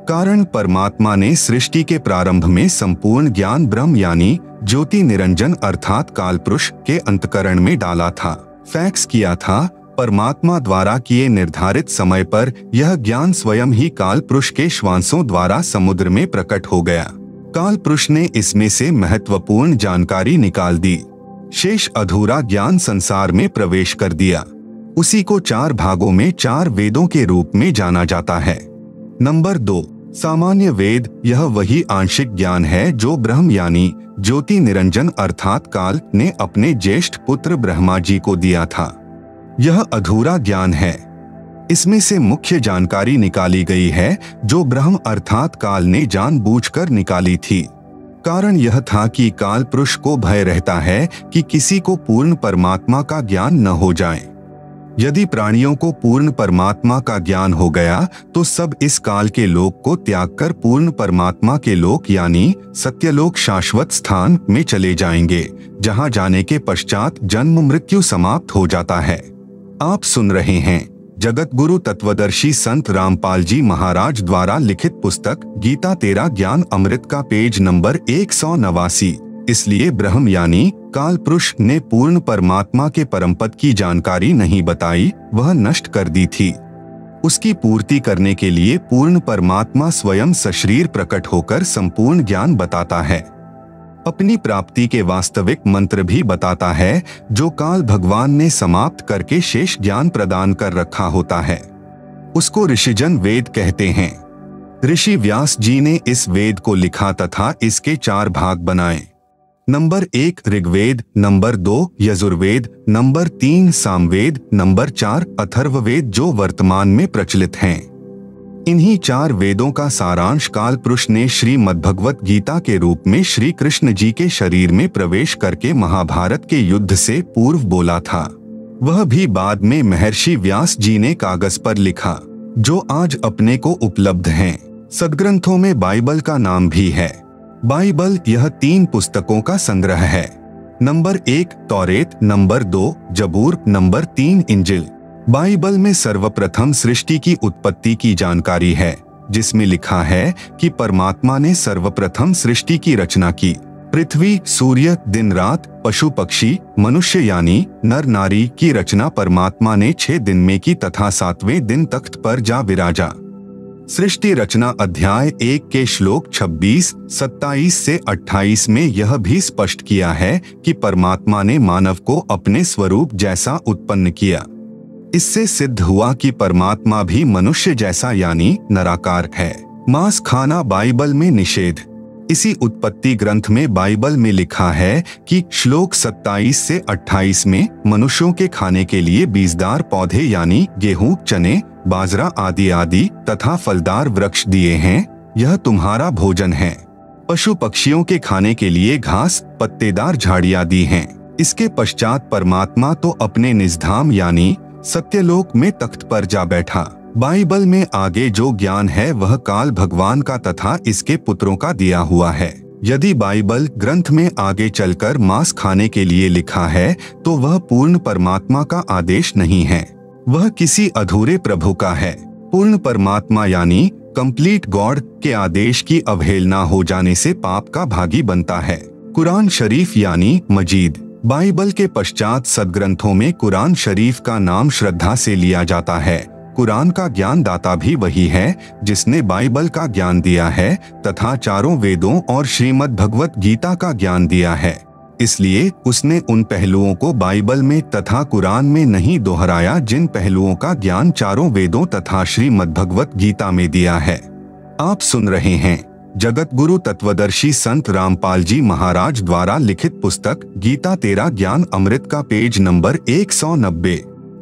कारण परमात्मा ने सृष्टि के प्रारंभ में संपूर्ण ज्ञान ब्रह्म यानी ज्योति निरंजन अर्थात कालपुरुष के अंतकरण में डाला था, फैक्स किया था। परमात्मा द्वारा किए निर्धारित समय पर यह ज्ञान स्वयं ही कालपुरुष के श्वासों द्वारा समुद्र में प्रकट हो गया। कालपुरुष ने इसमें से महत्वपूर्ण जानकारी निकाल दी। शेष अधूरा ज्ञान संसार में प्रवेश कर दिया। उसी को 4 भागों में 4 वेदों के रूप में जाना जाता है। नंबर 2 सामान्य वेद। यह वही आंशिक ज्ञान है जो ब्रह्म यानी ज्योति निरंजन अर्थात काल ने अपने ज्येष्ठ पुत्र ब्रह्मा जी को दिया था। यह अधूरा ज्ञान है। इसमें से मुख्य जानकारी निकाली गई है जो ब्रह्म अर्थात काल ने जानबूझकर निकाली थी। कारण यह था कि काल पुरुष को भय रहता है कि किसी को पूर्ण परमात्मा का ज्ञान न हो जाए। यदि प्राणियों को पूर्ण परमात्मा का ज्ञान हो गया तो सब इस काल के लोक को त्याग कर पूर्ण परमात्मा के लोक यानी सत्यलोक शाश्वत स्थान में चले जाएंगे, जहां जाने के पश्चात जन्म मृत्यु समाप्त हो जाता है। आप सुन रहे हैं जगत गुरु तत्वदर्शी संत रामपाल जी महाराज द्वारा लिखित पुस्तक गीता तेरा ज्ञान अमृत का पेज नंबर 189। इसलिए ब्रह्म यानी काल पुरुष ने पूर्ण परमात्मा के परमपद की जानकारी नहीं बताई, वह नष्ट कर दी थी। उसकी पूर्ति करने के लिए पूर्ण परमात्मा स्वयं सशरीर प्रकट होकर संपूर्ण ज्ञान बताता है। अपनी प्राप्ति के वास्तविक मंत्र भी बताता है जो काल भगवान ने समाप्त करके शेष ज्ञान प्रदान कर रखा होता है। उसको ऋषिजन वेद कहते हैं। ऋषि व्यास जी ने इस वेद को लिखा तथा इसके 4 भाग बनाए। Number 1 Rigveda, number 2 Yajurveda, number 3 Samaveda, number 4 Atharvaveda जो वर्तमान में प्रचलित हैं। इन्हीं 4 वेदों का सारांश काल पुरुष ने श्रीमद्भगवत गीता के रूप में श्री कृष्ण जी के शरीर में प्रवेश करके महाभारत के युद्ध से पूर्व बोला था। वह भी बाद में महर्षि व्यास जी ने कागज पर लिखा, जो आज अपने को उपलब्ध हैं। सदग्रंथों में बाइबल का नाम भी है। बाइबल यह 3 पुस्तकों का संग्रह है। नंबर 1 तौरेत, नंबर 2 जबूर, नंबर 3 इंजिल। बाइबल में सर्वप्रथम सृष्टि की उत्पत्ति की जानकारी है, जिसमें लिखा है कि परमात्मा ने सर्वप्रथम सृष्टि की रचना की। पृथ्वी, सूर्य, दिन रात, पशु पक्षी, मनुष्य यानी नर नारी की रचना परमात्मा ने 6 दिन में की तथा 7वें दिन तख्त पर जा विराजा। सृष्टि रचना अध्याय 1 के श्लोक 26, 27 से 28 में यह भी स्पष्ट किया है कि परमात्मा ने मानव को अपने स्वरूप जैसा उत्पन्न किया। इससे सिद्ध हुआ कि परमात्मा भी मनुष्य जैसा यानी नराकार है। मांस खाना बाइबल में निषेध। इसी उत्पत्ति ग्रंथ में बाइबल में लिखा है कि श्लोक 27 से 28 में मनुष्यों के खाने के लिए बीजदार पौधे यानी गेहूं, चने, बाजरा आदि आदि तथा फलदार वृक्ष दिए हैं, यह तुम्हारा भोजन है। पशु पक्षियों के खाने के लिए घास, पत्तेदार झाड़ियां दी हैं। इसके पश्चात परमात्मा तो अपने निजधाम यानी सत्यलोक में तख्त पर जा बैठा। बाइबल में आगे जो ज्ञान है वह काल भगवान का तथा इसके पुत्रों का दिया हुआ है। यदि बाइबल ग्रंथ में आगे चलकर मांस खाने के लिए लिखा है तो वह पूर्ण परमात्मा का आदेश नहीं है, वह किसी अधूरे प्रभु का है। पूर्ण परमात्मा यानी कंप्लीट गॉड के आदेश की अवहेलना हो जाने से पाप का भागी बनता है। कुरान शरीफ यानी मजीद बाइबल के पश्चात सदग्रंथों में कुरान शरीफ का नाम श्रद्धा से लिया जाता है। कुरान का ज्ञान दाता भी वही है जिसने बाइबल का ज्ञान दिया है तथा चारों वेदों और श्रीमद् भगवत गीता का ज्ञान दिया है। इसलिए उसने उन पहलुओं को बाइबल में तथा कुरान में नहीं दोहराया जिन पहलुओं का ज्ञान चारों वेदों तथा श्रीमद् भगवत गीता में दिया है। आप सुन रहे हैं जगत गुरु तत्वदर्शी संत रामपाल जी महाराज द्वारा लिखित पुस्तक गीता तेरा ज्ञान अमृत का पेज नंबर 190।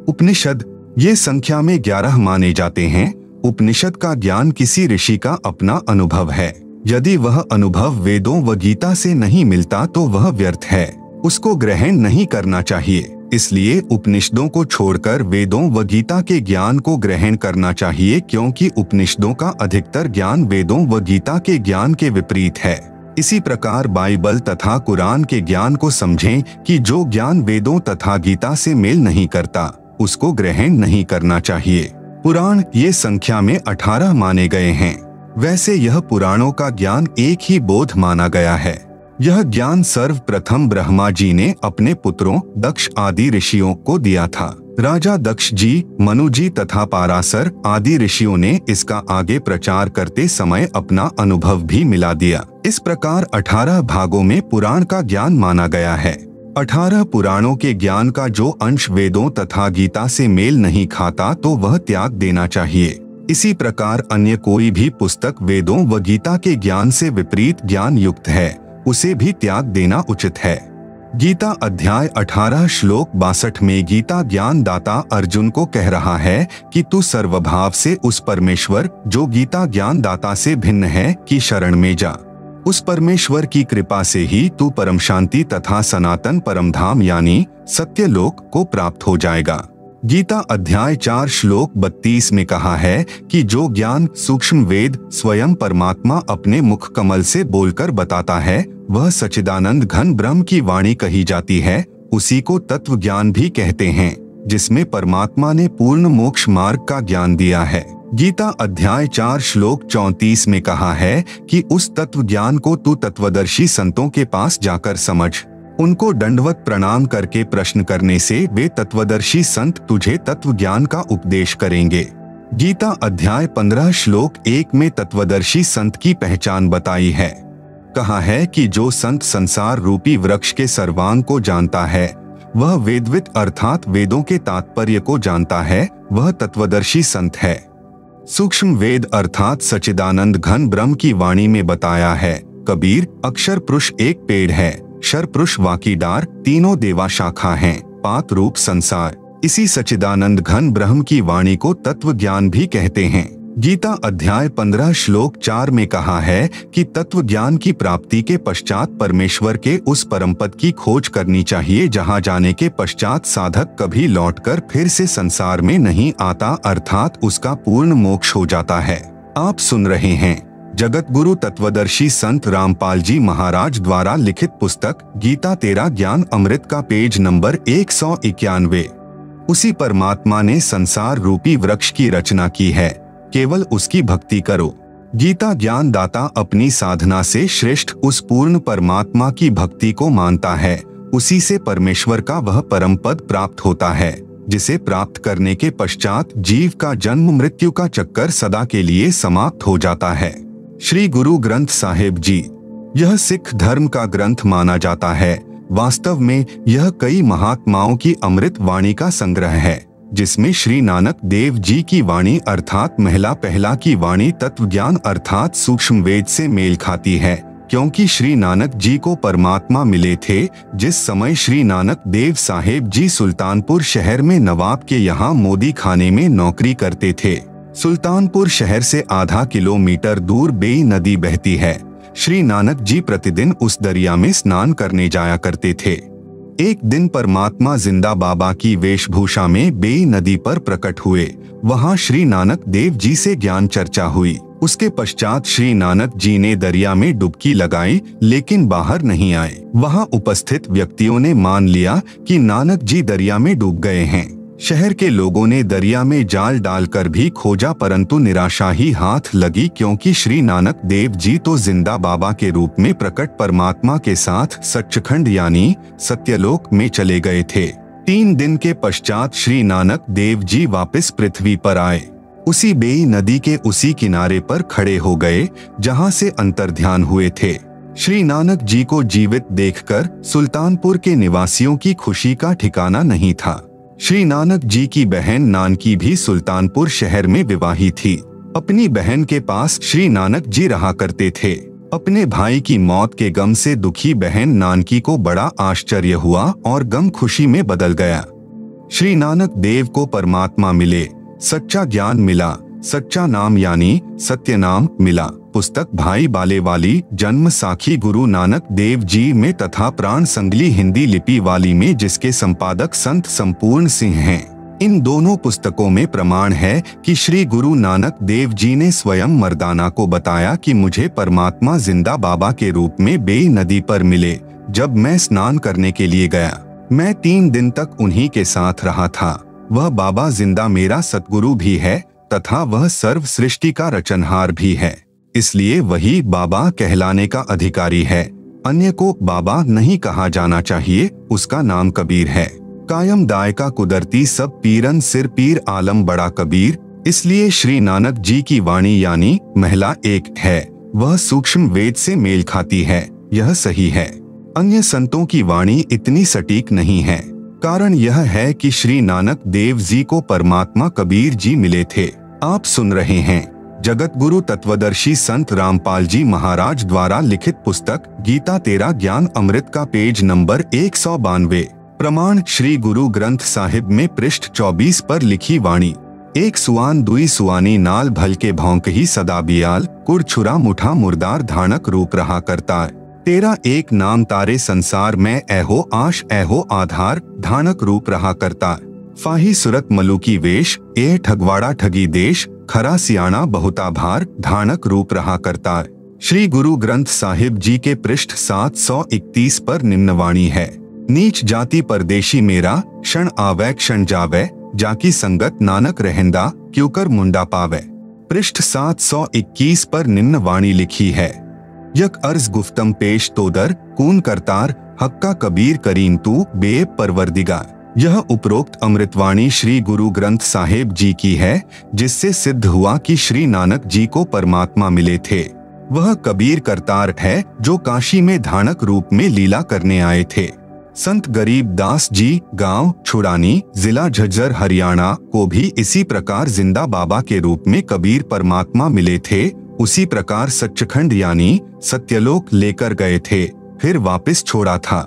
उपनिषद ये संख्या में 11 माने जाते हैं। उपनिषद का ज्ञान किसी ऋषि का अपना अनुभव है। यदि वह अनुभव वेदों व गीता से नहीं मिलता तो वह व्यर्थ है, उसको ग्रहण नहीं करना चाहिए। इसलिए उपनिषदों को छोड़कर वेदों व गीता के ज्ञान को ग्रहण करना चाहिए, क्योंकि उपनिषदों का अधिकतर ज्ञान वेदों व गीता के ज्ञान के विपरीत है। इसी प्रकार बाइबल तथा कुरान के ज्ञान को समझें कि जो ज्ञान वेदों तथा गीता से मेल नहीं करता उसको ग्रहण नहीं करना चाहिए। पुराण ये संख्या में 18 माने गए हैं। वैसे यह पुराणों का ज्ञान एक ही बोध माना गया है। यह ज्ञान सर्वप्रथम ब्रह्मा जी ने अपने पुत्रों दक्ष आदि ऋषियों को दिया था। राजा दक्ष जी, मनु जी तथा पाराशर आदि ऋषियों ने इसका आगे प्रचार करते समय अपना अनुभव भी मिला दिया। इस प्रकार 18 भागों में पुराण का ज्ञान माना गया है। 18 पुराणों के ज्ञान का जो अंश वेदों तथा गीता से मेल नहीं खाता तो वह त्याग देना चाहिए। इसी प्रकार अन्य कोई भी पुस्तक वेदों व गीता के ज्ञान से विपरीत ज्ञान युक्त है, उसे भी त्याग देना उचित है। गीता अध्याय 18 श्लोक 62 में गीता ज्ञान दाता अर्जुन को कह रहा है कि तू सर्वभाव से उस परमेश्वर जो गीता ज्ञान दाता से भिन्न है की शरण में जा। उस परमेश्वर की कृपा से ही तू परम शांति तथा सनातन परमधाम यानी सत्यलोक को प्राप्त हो जाएगा। गीता अध्याय 4 श्लोक 32 में कहा है कि जो ज्ञान सूक्ष्म वेद स्वयं परमात्मा अपने मुख कमल से बोलकर बताता है वह सच्चिदानंद घन ब्रह्म की वाणी कही जाती है। उसी को तत्व ज्ञान भी कहते हैं, जिसमें परमात्मा ने पूर्ण मोक्ष मार्ग का ज्ञान दिया है। गीता अध्याय 4 श्लोक 34 में कहा है कि उस तत्व ज्ञान को तू तत्वदर्शी संतों के पास जाकर समझ। उनको दंडवत प्रणाम करके प्रश्न करने से वे तत्वदर्शी संत तुझे तत्व ज्ञान का उपदेश करेंगे। गीता अध्याय 15 श्लोक 1 में तत्वदर्शी संत की पहचान बताई है। कहा है कि जो संत संसार रूपी वृक्ष के सर्वांग को जानता है वह वेदविद अर्थात वेदों के तात्पर्य को जानता है, वह तत्वदर्शी संत है। सूक्ष्म वेद अर्थात सच्चिदानंद घन ब्रह्म की वाणी में बताया है। कबीर अक्षर पुरुष एक पेड़ है, शर पुरुष वाकी डार, तीनों देवा शाखा हैं, पात रूप संसार। इसी सच्चिदानंद घन ब्रह्म की वाणी को तत्व ज्ञान भी कहते हैं। गीता अध्याय 15 श्लोक 4 में कहा है कि तत्व ज्ञान की प्राप्ति के पश्चात परमेश्वर के उस परम पद की खोज करनी चाहिए जहां जाने के पश्चात साधक कभी लौटकर फिर से संसार में नहीं आता, अर्थात उसका पूर्ण मोक्ष हो जाता है। आप सुन रहे हैं जगत गुरु तत्वदर्शी संत रामपाल जी महाराज द्वारा लिखित पुस्तक गीता तेरा ज्ञान अमृत का पेज नंबर 191। उसी परमात्मा ने संसार रूपी वृक्ष की रचना की है, केवल उसकी भक्ति करो। गीता ज्ञान दाता अपनी साधना से श्रेष्ठ उस पूर्ण परमात्मा की भक्ति को मानता है। उसी से परमेश्वर का वह परम पद प्राप्त होता है, जिसे प्राप्त करने के पश्चात जीव का जन्म मृत्यु का चक्कर सदा के लिए समाप्त हो जाता है। श्री गुरु ग्रंथ साहिब जी यह सिख धर्म का ग्रंथ माना जाता है। वास्तव में यह कई महात्माओं की अमृत वाणी का संग्रह है, जिसमें श्री नानक देव जी की वाणी अर्थात महला पहला की वाणी तत्व ज्ञान अर्थात सूक्ष्म वेद से मेल खाती है, क्योंकि श्री नानक जी को परमात्मा मिले थे जिस समय श्री नानक देव साहेब जी सुल्तानपुर शहर में नवाब के यहाँ मोदी खाने में नौकरी करते थे। सुल्तानपुर शहर से आधा किलोमीटर दूर बेई नदी बहती है। श्री नानक जी प्रतिदिन उस दरिया में स्नान करने जाया करते थे। एक दिन परमात्मा जिंदा बाबा की वेशभूषा में बेई नदी पर प्रकट हुए। वहां श्री नानक देव जी से ज्ञान चर्चा हुई। उसके पश्चात श्री नानक जी ने दरिया में डुबकी लगाई, लेकिन बाहर नहीं आए। वहां उपस्थित व्यक्तियों ने मान लिया कि नानक जी दरिया में डूब गए हैं। शहर के लोगों ने दरिया में जाल डालकर भी खोजा, परंतु निराशा ही हाथ लगी, क्योंकि श्री नानक देव जी तो जिंदा बाबा के रूप में प्रकट परमात्मा के साथ सच्चखंड यानी सत्यलोक में चले गए थे। 3 दिन के पश्चात श्री नानक देव जी वापस पृथ्वी पर आए। उसी बेई नदी के उसी किनारे पर खड़े हो गए जहां से अंतर्ध्यान हुए थे। श्री नानक जी को जीवित देखकर सुल्तानपुर के निवासियों की खुशी का ठिकाना नहीं था। श्री नानक जी की बहन नानकी भी सुल्तानपुर शहर में विवाही थी। अपनी बहन के पास श्री नानक जी रहा करते थे। अपने भाई की मौत के गम से दुखी बहन नानकी को बड़ा आश्चर्य हुआ और गम खुशी में बदल गया। श्री नानक देव को परमात्मा मिले, सच्चा ज्ञान मिला, सच्चा नाम यानी सत्य नाम मिला। पुस्तक भाई बाले वाली जन्म साखी गुरु नानक देव जी में तथा प्राण संगली हिंदी लिपि वाली में, जिसके संपादक संत संपूर्ण सिंह हैं। इन दोनों पुस्तकों में प्रमाण है कि श्री गुरु नानक देव जी ने स्वयं मर्दाना को बताया कि मुझे परमात्मा जिंदा बाबा के रूप में बेई नदी पर मिले। जब मैं स्नान करने के लिए गया, मैं 3 दिन तक उन्हीं के साथ रहा था। वह बाबा जिंदा मेरा सतगुरु भी है तथा वह सर्व सृष्टि का रचनहार भी है, इसलिए वही बाबा कहलाने का अधिकारी है। अन्य को बाबा नहीं कहा जाना चाहिए, उसका नाम कबीर है। कायम दायका कुदरती सब पीरन सिर पीर आलम बड़ा कबीर। इसलिए श्री नानक जी की वाणी यानी महिला एक है, वह सूक्ष्म वेद से मेल खाती है, यह सही है। अन्य संतों की वाणी इतनी सटीक नहीं है। कारण यह है कि श्री नानक देव जी को परमात्मा कबीर जी मिले थे। आप सुन रहे हैं जगत गुरु तत्वदर्शी संत रामपाल जी महाराज द्वारा लिखित पुस्तक गीता तेरा ज्ञान अमृत का पेज नंबर 192। प्रमाण श्री गुरु ग्रंथ साहिब में पृष्ठ 24 पर लिखी वाणी। एक सुआन दुई सुआनी नाल भल के भौंक ही सदा बियाल, कुर छुरा मुठा मुर्दार धानक रूप रहा करता। तेरा एक नाम तारे संसार में ऐहो आश ऐहो आधार, धानक रूप रहा करता। फाही सुरत मलु की वेश, ए ठगवाड़ा ठगी देश, खरा सियाणा बहुता भार, धानक रूप रहा करता। श्री गुरु ग्रंथ साहिब जी के पृष्ठ 731 पर निम्न वाणी है। नीच जाति परदेशी मेरा, क्षण आवे क्षण जावे, जाकी संगत नानक रहंदा, क्यों कर मुंडा पावे। पृष्ठ 721 पर निम्न वाणी लिखी है। यक अर्ज गुफ्तम पेश तोदर, कून करतार, हक्का कबीर करीम तू बेब परवरदिगार। यह उपरोक्त अमृतवाणी श्री गुरु ग्रंथ साहिब जी की है, जिससे सिद्ध हुआ कि श्री नानक जी को परमात्मा मिले थे। वह कबीर करतार है जो काशी में धानक रूप में लीला करने आए थे। संत गरीब दास जी गांव छुड़ानी जिला झज्जर हरियाणा को भी इसी प्रकार जिंदा बाबा के रूप में कबीर परमात्मा मिले थे। उसी प्रकार सच्चखंड यानी सत्यलोक लेकर गए थे, फिर वापस छोड़ा था।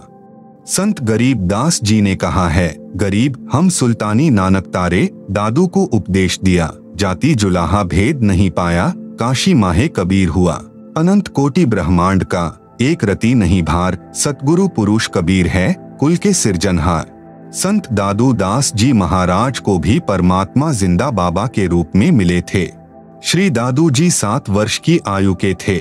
संत गरीब दास जी ने कहा है, गरीब हम सुल्तानी नानक तारे, दादू को उपदेश दिया, जाति जुलाहा भेद नहीं पाया, काशी माहे कबीर हुआ। अनंत कोटि ब्रह्मांड का एक रति नहीं भार, सतगुरु पुरुष कबीर है कुल के सिरजनहार। संत दादू दास जी महाराज को भी परमात्मा जिंदा बाबा के रूप में मिले थे। श्री दादू जी 7 वर्ष की आयु के थे।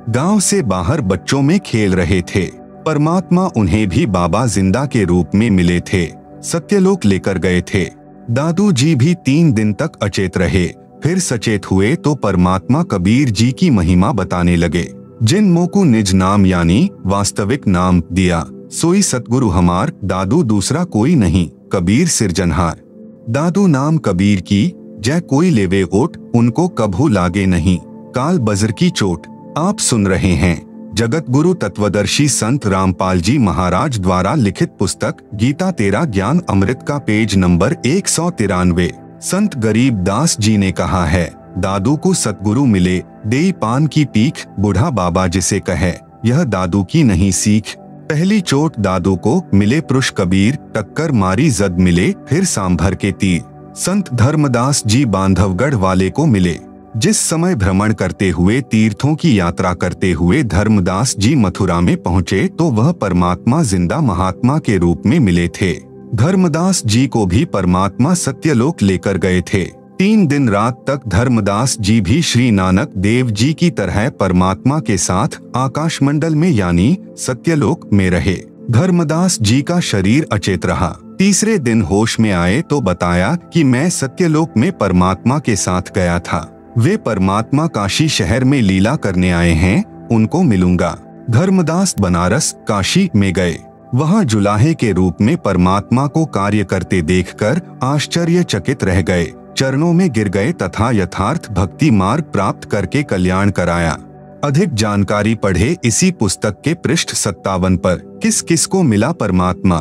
गांव से बाहर बच्चों में खेल रहे थे। परमात्मा उन्हें भी बाबा जिंदा के रूप में मिले थे, सत्यलोक लेकर गए थे। दादू जी भी 3 दिन तक अचेत रहे, फिर सचेत हुए तो परमात्मा कबीर जी की महिमा बताने लगे। जिन मोकू निज नाम यानी वास्तविक नाम दिया, सोई सतगुरु हमार, दादू दूसरा कोई नहीं, कबीर सिरजनहार। दादू नाम कबीर की, जय कोई लेवे ओट, उनको कभू लागे नहीं, काल बजर की चोट। आप सुन रहे हैं जगत गुरु तत्वदर्शी संत रामपाल जी महाराज द्वारा लिखित पुस्तक गीता तेरा ज्ञान अमृत का पेज नंबर 193। संत गरीब दास जी ने कहा है, दादू को सतगुरु मिले, देई पान की पीख, बूढ़ा बाबा जिसे कहे, यह दादू की नहीं सीख। पहली चोट दादू को मिले पुरुष कबीर, टक्कर मारी जद मिले, फिर सांभर के तीर। संत धर्मदास जी बांधवगढ़ वाले को मिले। जिस समय भ्रमण करते हुए तीर्थों की यात्रा करते हुए धर्मदास जी मथुरा में पहुँचे तो वह परमात्मा जिंदा महात्मा के रूप में मिले थे। धर्मदास जी को भी परमात्मा सत्यलोक लेकर गए थे। 3 दिन रात तक धर्मदास जी भी श्री नानक देव जी की तरह परमात्मा के साथ आकाशमंडल में यानी सत्यलोक में रहे। धर्मदास जी का शरीर अचेत रहा। तीसरे दिन होश में आए तो बताया कि मैं सत्यलोक में परमात्मा के साथ गया था। वे परमात्मा काशी शहर में लीला करने आए हैं, उनको मिलूंगा। धर्मदास बनारस काशी में गए। वहां जुलाहे के रूप में परमात्मा को कार्य करते देखकर आश्चर्यचकित रह गए। चरणों में गिर गए तथा यथार्थ भक्ति मार्ग प्राप्त करके कल्याण कराया। अधिक जानकारी पढ़े इसी पुस्तक के पृष्ठ 57 पर। किस किस को मिला परमात्मा?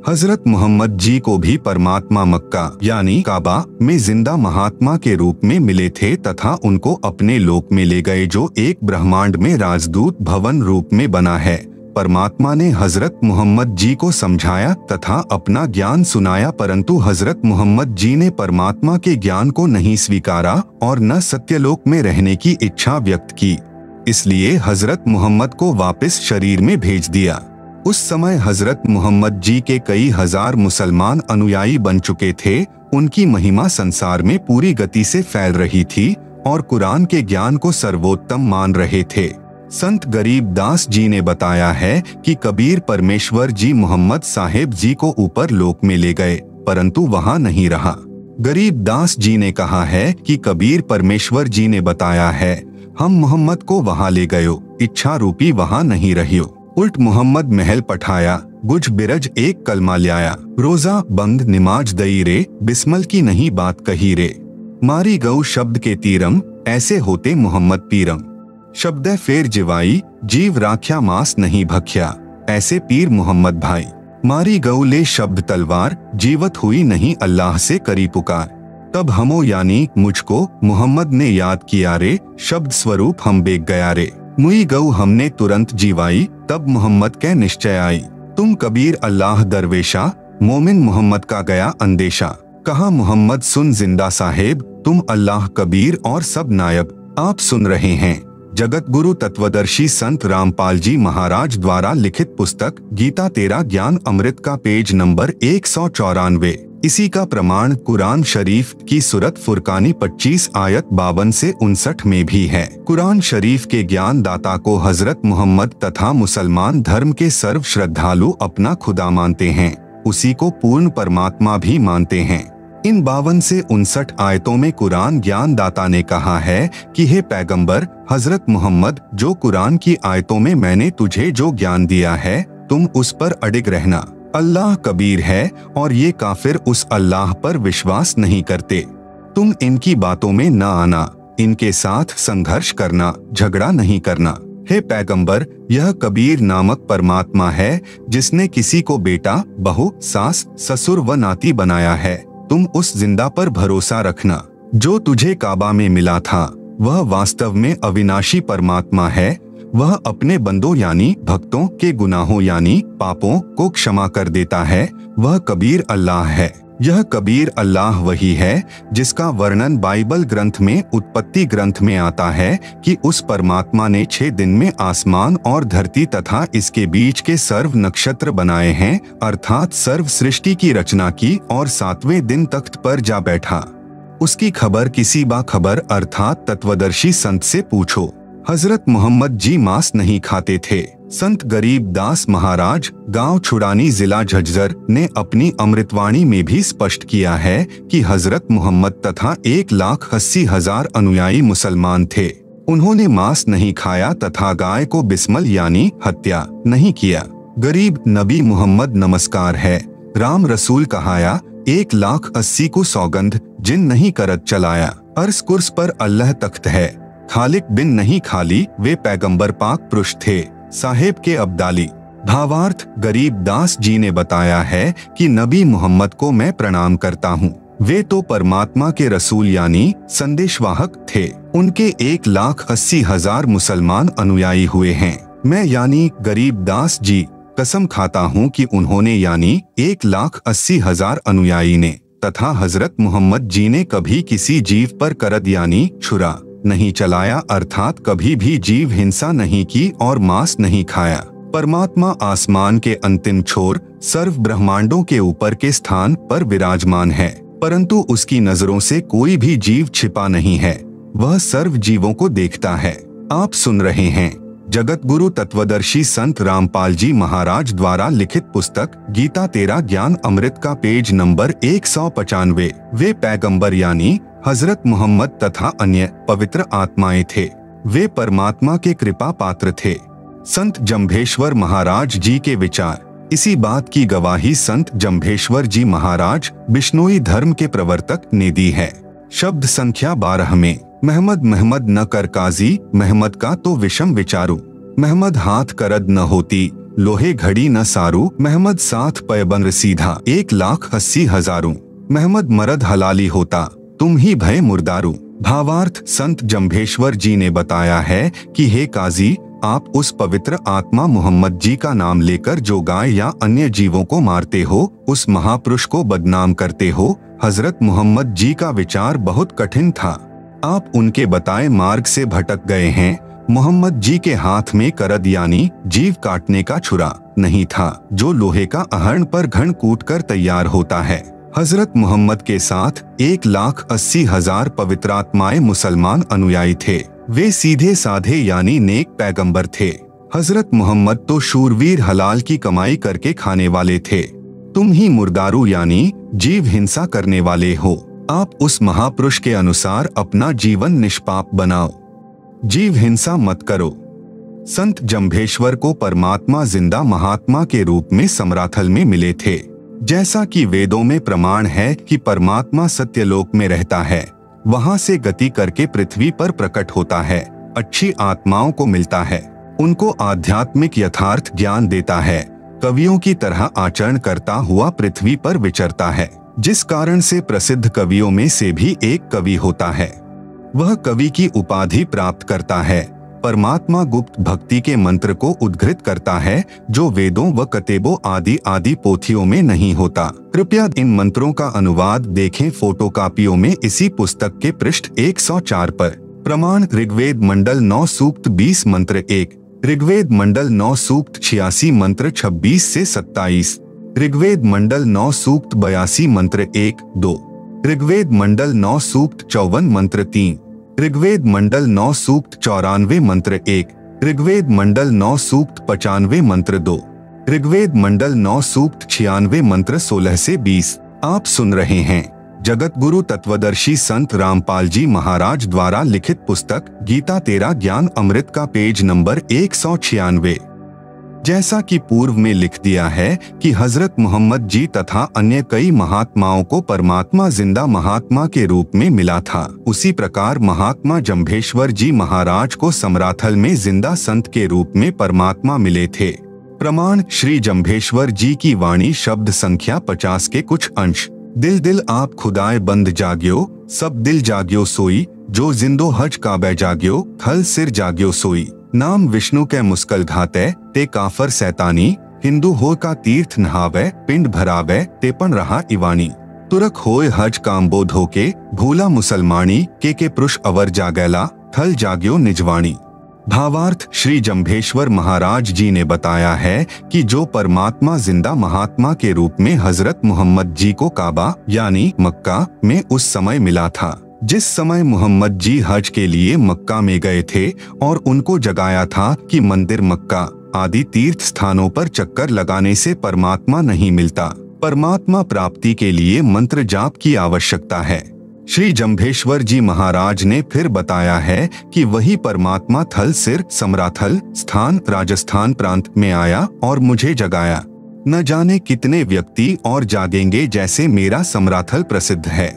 हजरत मोहम्मद जी को भी परमात्मा मक्का यानी काबा में जिंदा महात्मा के रूप में मिले थे तथा उनको अपने लोक में ले गए जो एक ब्रह्मांड में राजदूत भवन रूप में बना है। परमात्मा ने हजरत मोहम्मद जी को समझाया तथा अपना ज्ञान सुनाया, परंतु हजरत मोहम्मद जी ने परमात्मा के ज्ञान को नहीं स्वीकारा और न सत्यलोक में रहने की इच्छा व्यक्त की। इसलिए हजरत मोहम्मद को वापस शरीर में भेज दिया। उस समय हजरत मोहम्मद जी के कई हजार मुसलमान अनुयायी बन चुके थे। उनकी महिमा संसार में पूरी गति से फैल रही थी और कुरान के ज्ञान को सर्वोत्तम मान रहे थे। संत गरीब दास जी ने बताया है कि कबीर परमेश्वर जी मोहम्मद साहेब जी को ऊपर लोक में ले गए, परंतु वहां नहीं रहा। गरीब दास जी ने कहा है कि कबीर परमेश्वर जी ने बताया है, हम मोहम्मद को वहां ले गयो, इच्छा रूपी वहां नहीं रहियो। उल्ट मोहम्मद महल पठाया, गुज बिरज एक कलमा ल्याया, रोजा बंद निमाज दई रे, बिस्मल की नहीं बात कही रे। मारी गऊ शब्द के तीरम, ऐसे होते मोहम्मद पीरम। शब्द फेर जिवाई, जीव राख्या मास नहीं भख्या, ऐसे पीर मोहम्मद भाई। मारी गऊ ले शब्द तलवार, जीवत हुई नहीं अल्लाह से करी पुकार। तब हमो यानी मुझको मोहम्मद ने याद किया रे, शब्द स्वरूप हम बेग गया रे। मुई गऊ हमने तुरंत जीवाई, तब मोहम्मद के निश्चय आई। तुम कबीर अल्लाह दरवेशा, मोमिन मोहम्मद का गया अंदेशा। कहा मोहम्मद सुन जिंदा साहेब, तुम अल्लाह कबीर और सब नायब। आप सुन रहे हैं जगत गुरु तत्वदर्शी संत रामपाल जी महाराज द्वारा लिखित पुस्तक गीता तेरा ज्ञान अमृत का पेज नंबर 194। इसी का प्रमाण कुरान शरीफ की सूरत फुरकानी 25 आयत 52 से 59 में भी है। कुरान शरीफ के ज्ञान दाता को हजरत मोहम्मद तथा मुसलमान धर्म के सर्व श्रद्धालु अपना खुदा मानते हैं, उसी को पूर्ण परमात्मा भी मानते हैं। इन 52 से 59 आयतों में कुरान ज्ञान दाता ने कहा है कि हे पैगंबर हजरत मोहम्मद, जो कुरान की आयतों में मैंने तुझे जो ज्ञान दिया है तुम उस पर अडिग रहना। अल्लाह कबीर है और ये काफिर उस अल्लाह पर विश्वास नहीं करते। तुम इनकी बातों में न आना, इनके साथ संघर्ष करना, झगड़ा नहीं करना। हे पैगंबर, यह कबीर नामक परमात्मा है जिसने किसी को बेटा, बहू, सास, ससुर व नाती बनाया है। तुम उस जिंदा पर भरोसा रखना। जो तुझे काबा में मिला था वह वास्तव में अविनाशी परमात्मा है। वह अपने बंदों यानी भक्तों के गुनाहों यानी पापों को क्षमा कर देता है। वह कबीर अल्लाह है। यह कबीर अल्लाह वही है जिसका वर्णन बाइबल ग्रंथ में उत्पत्ति ग्रंथ में आता है कि उस परमात्मा ने 6 दिन में आसमान और धरती तथा इसके बीच के सर्व नक्षत्र बनाए हैं, अर्थात सर्व सृष्टि की रचना की और 7वें दिन तख्त पर जा बैठा। उसकी खबर किसी बाखबर अर्थात तत्वदर्शी संत से पूछो। हजरत मोहम्मद जी मांस नहीं खाते थे। संत गरीब दास महाराज गांव छुड़ानी जिला झज्जर ने अपनी अमृतवाणी में भी स्पष्ट किया है कि हजरत मोहम्मद तथा 1,80,000 अनुयायी मुसलमान थे। उन्होंने मांस नहीं खाया तथा गाय को बिस्मल यानी हत्या नहीं किया। गरीब नबी मोहम्मद नमस्कार है। राम रसूल कहाया 1,80,000 को सौगंध जिन नहीं करत चलाया। अर्श कुर्स पर अल्लाह तख्त है। खालिक बिन नहीं खाली वे पैगंबर पाक पुरुष थे, साहेब के अब्दाली। भावार्थ गरीब दास जी ने बताया है कि नबी मोहम्मद को मैं प्रणाम करता हूँ। वे तो परमात्मा के रसूल यानी संदेशवाहक थे। उनके 1,80,000 मुसलमान अनुयायी हुए हैं। मैं यानी गरीब दास जी कसम खाता हूँ कि उन्होंने यानी 1,80,000 अनुयायी ने तथा हजरत मोहम्मद जी ने कभी किसी जीव पर करद यानी छुरा नहीं चलाया, अर्थात कभी भी जीव हिंसा नहीं की और मांस नहीं खाया। परमात्मा आसमान के अंतिम छोर सर्व ब्रह्मांडों के ऊपर के स्थान पर विराजमान है, परंतु उसकी नजरों से कोई भी जीव छिपा नहीं है। वह सर्व जीवों को देखता है। आप सुन रहे हैं जगत गुरु तत्वदर्शी संत रामपाल जी महाराज द्वारा लिखित पुस्तक गीता तेरा ज्ञान अमृत का पेज नंबर 195। वे पैगंबर यानी हजरत मोहम्मद तथा अन्य पवित्र आत्माएं थे। वे परमात्मा के कृपा पात्र थे। संत जम्भेश्वर महाराज जी के विचार। इसी बात की गवाही संत जम्भेश्वर जी महाराज बिश्नोई धर्म के प्रवर्तक ने दी है। शब्द संख्या 12 में महमद न कर काजी, महमद का तो विषम विचारू, महमद हाथ करद न होती, लोहे घड़ी न सारू, महमद साथ पैबंद सीधा 1,80,000, महमद मरद हलाली होता, तुम ही भय मुर्दारू। भावार्थ, संत जम्भेश्वर जी ने बताया है कि हे काजी, आप उस पवित्र आत्मा मोहम्मद जी का नाम लेकर जो गाय या अन्य जीवों को मारते हो, उस महापुरुष को बदनाम करते हो। हजरत मोहम्मद जी का विचार बहुत कठिन था। आप उनके बताए मार्ग से भटक गए हैं। मोहम्मद जी के हाथ में करद यानी जीव काटने का छुरा नहीं था, जो लोहे का आहरण पर घन कूट कर तैयार होता है। हजरत मोहम्मद के साथ 1,80,000 पवित्रात्माएं मुसलमान अनुयायी थे। वे सीधे साधे यानी नेक पैगंबर थे। हजरत मोहम्मद तो शूरवीर हलाल की कमाई करके खाने वाले थे। तुम ही मुर्दारू यानी जीव हिंसा करने वाले हो। आप उस महापुरुष के अनुसार अपना जीवन निष्पाप बनाओ, जीव हिंसा मत करो। संत जम्भेश्वर को परमात्मा जिंदा महात्मा के रूप में समराथल में मिले थे। जैसा कि वेदों में प्रमाण है कि परमात्मा सत्यलोक में रहता है, वहां से गति करके पृथ्वी पर प्रकट होता है, अच्छी आत्माओं को मिलता है, उनको आध्यात्मिक यथार्थ ज्ञान देता है, कवियों की तरह आचरण करता हुआ पृथ्वी पर विचरता है, जिस कारण से प्रसिद्ध कवियों में से भी एक कवि होता है। वह कवि की उपाधि प्राप्त करता है। परमात्मा गुप्त भक्ति के मंत्र को उद्घृत करता है, जो वेदों व कतेबों आदि पोथियों में नहीं होता। कृपया इन मंत्रों का अनुवाद देखें फोटोकॉपियों में इसी पुस्तक के पृष्ठ 104 पर। प्रमाण: ऋग्वेद मंडल 9 सूक्त 20 मंत्र 1, ऋग्वेद मंडल 9 सूक्त 86 मंत्र 26 से 27, ऋग्वेद मंडल 9 सूक्त 82 मंत्र 1, 2, ऋग्वेद मंडल 9 सूक्त 54 मंत्र 3, ऋग्वेद मंडल 9 सूक्त 94 मंत्र 1, ऋग्वेद मंडल 9 सूक्त 95 मंत्र 2, ऋग्वेद मंडल 9 सूक्त 96 मंत्र 16 से 20। आप सुन रहे हैं जगत गुरु तत्वदर्शी संत रामपाल जी महाराज द्वारा लिखित पुस्तक गीता तेरा ज्ञान अमृत का पेज नंबर 196। जैसा कि पूर्व में लिख दिया है कि हजरत मोहम्मद जी तथा अन्य कई महात्माओं को परमात्मा जिंदा महात्मा के रूप में मिला था, उसी प्रकार महात्मा जम्भेश्वर जी महाराज को समराथल में जिंदा संत के रूप में परमात्मा मिले थे। प्रमाण: श्री जम्भेश्वर जी की वाणी शब्द संख्या 50 के कुछ अंश। दिल दिल आप खुदाए बंद जाग्यो, सब दिल जाग्यो सोई, जो जिंदो हज काबे जाग्यो, थल सिर जाग्यो सोई। नाम विष्णु के मुस्कल घाते, ते काफर सैतानी, हिंदू हो का तीर्थ नहावे, पिंड भरावे, ते पण रहा इवानी। तुरक होए हज काम्बो धोके, भूला मुसलमानी, के पुरुष अवर जागैला, थल जाग्यो निजवाणी। भावार्थ: श्री जम्भेश्वर महाराज जी ने बताया है कि जो परमात्मा जिंदा महात्मा के रूप में हजरत मोहम्मद जी को काबा यानी मक्का में उस समय मिला था, जिस समय मोहम्मद जी हज के लिए मक्का में गए थे और उनको जगाया था कि मंदिर, मक्का आदि तीर्थ स्थानों पर चक्कर लगाने से परमात्मा नहीं मिलता। परमात्मा प्राप्ति के लिए मंत्र जाप की आवश्यकता है। श्री जम्भेश्वर जी महाराज ने फिर बताया है कि वही परमात्मा थल सिर समराथल स्थान राजस्थान प्रांत में आया और मुझे जगाया। न जाने कितने व्यक्ति और जागेंगे जैसे मेरा समराथल प्रसिद्ध है।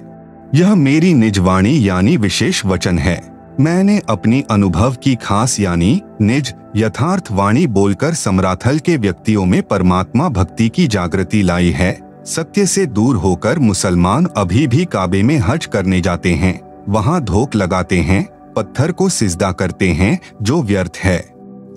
यह मेरी निजवाणी यानी विशेष वचन है। मैंने अपनी अनुभव की खास यानी निज यथार्थ वाणी बोलकर समराथल के व्यक्तियों में परमात्मा भक्ति की जागृति लाई है। सत्य से दूर होकर मुसलमान अभी भी काबे में हज करने जाते हैं, वहां धोख लगाते हैं, पत्थर को सिजदा करते हैं, जो व्यर्थ है।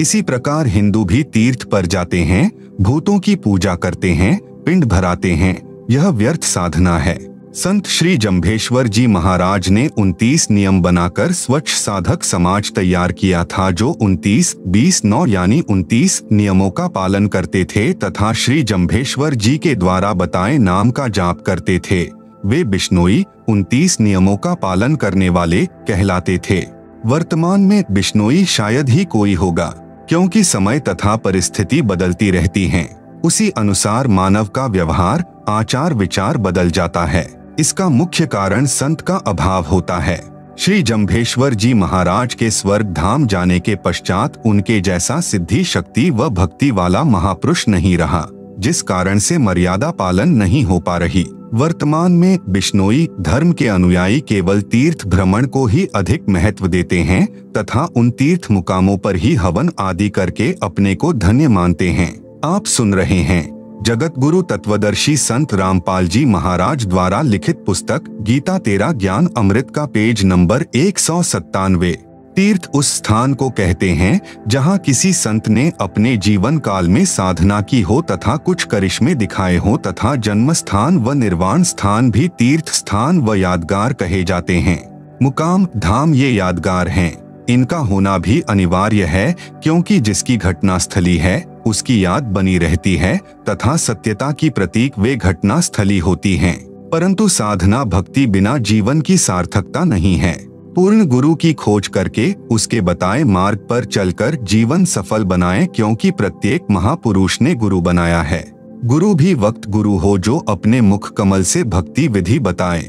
इसी प्रकार हिंदू भी तीर्थ पर जाते हैं, भूतों की पूजा करते हैं, पिंड भराते हैं, यह व्यर्थ साधना है। संत श्री जम्भेश्वर जी महाराज ने 29 नियम बनाकर स्वच्छ साधक समाज तैयार किया था, जो 29-20-9 यानी 29 नियमों का पालन करते थे तथा श्री जम्भेश्वर जी के द्वारा बताए नाम का जाप करते थे। वे बिश्नोई 29 नियमों का पालन करने वाले कहलाते थे। वर्तमान में बिश्नोई शायद ही कोई होगा। क्योंकि समय तथा परिस्थिति बदलती रहती हैं, उसी अनुसार मानव का व्यवहार, आचार विचार बदल जाता है। इसका मुख्य कारण संत का अभाव होता है। श्री जम्भेश्वर जी महाराज के स्वर्ग धाम जाने के पश्चात उनके जैसा सिद्धि शक्ति व भक्ति वाला महापुरुष नहीं रहा, जिस कारण से मर्यादा पालन नहीं हो पा रही। वर्तमान में बिश्नोई धर्म के अनुयायी केवल तीर्थ भ्रमण को ही अधिक महत्व देते हैं तथा उन तीर्थ मुकामों पर ही हवन आदि करके अपने को धन्य मानते हैं। आप सुन रहे हैं जगत गुरु तत्वदर्शी संत रामपाल जी महाराज द्वारा लिखित पुस्तक गीता तेरा ज्ञान अमृत का पेज नंबर 197। तीर्थ उस स्थान को कहते हैं जहां किसी संत ने अपने जीवन काल में साधना की हो तथा कुछ करिश्मे दिखाए हो, तथा जन्म स्थान व निर्वाण स्थान भी तीर्थ स्थान व यादगार कहे जाते हैं। मुकाम धाम ये यादगार हैं। इनका होना भी अनिवार्य है, क्योंकि जिसकी घटना स्थली है उसकी याद बनी रहती है तथा सत्यता की प्रतीक वे घटना स्थली होती हैं। परंतु साधना भक्ति बिना जीवन की सार्थकता नहीं है। पूर्ण गुरु की खोज करके उसके बताए मार्ग पर चलकर जीवन सफल बनाएं, क्योंकि प्रत्येक महापुरुष ने गुरु बनाया है। गुरु भी वक्त गुरु हो जो अपने मुख कमल से भक्ति विधि बताए।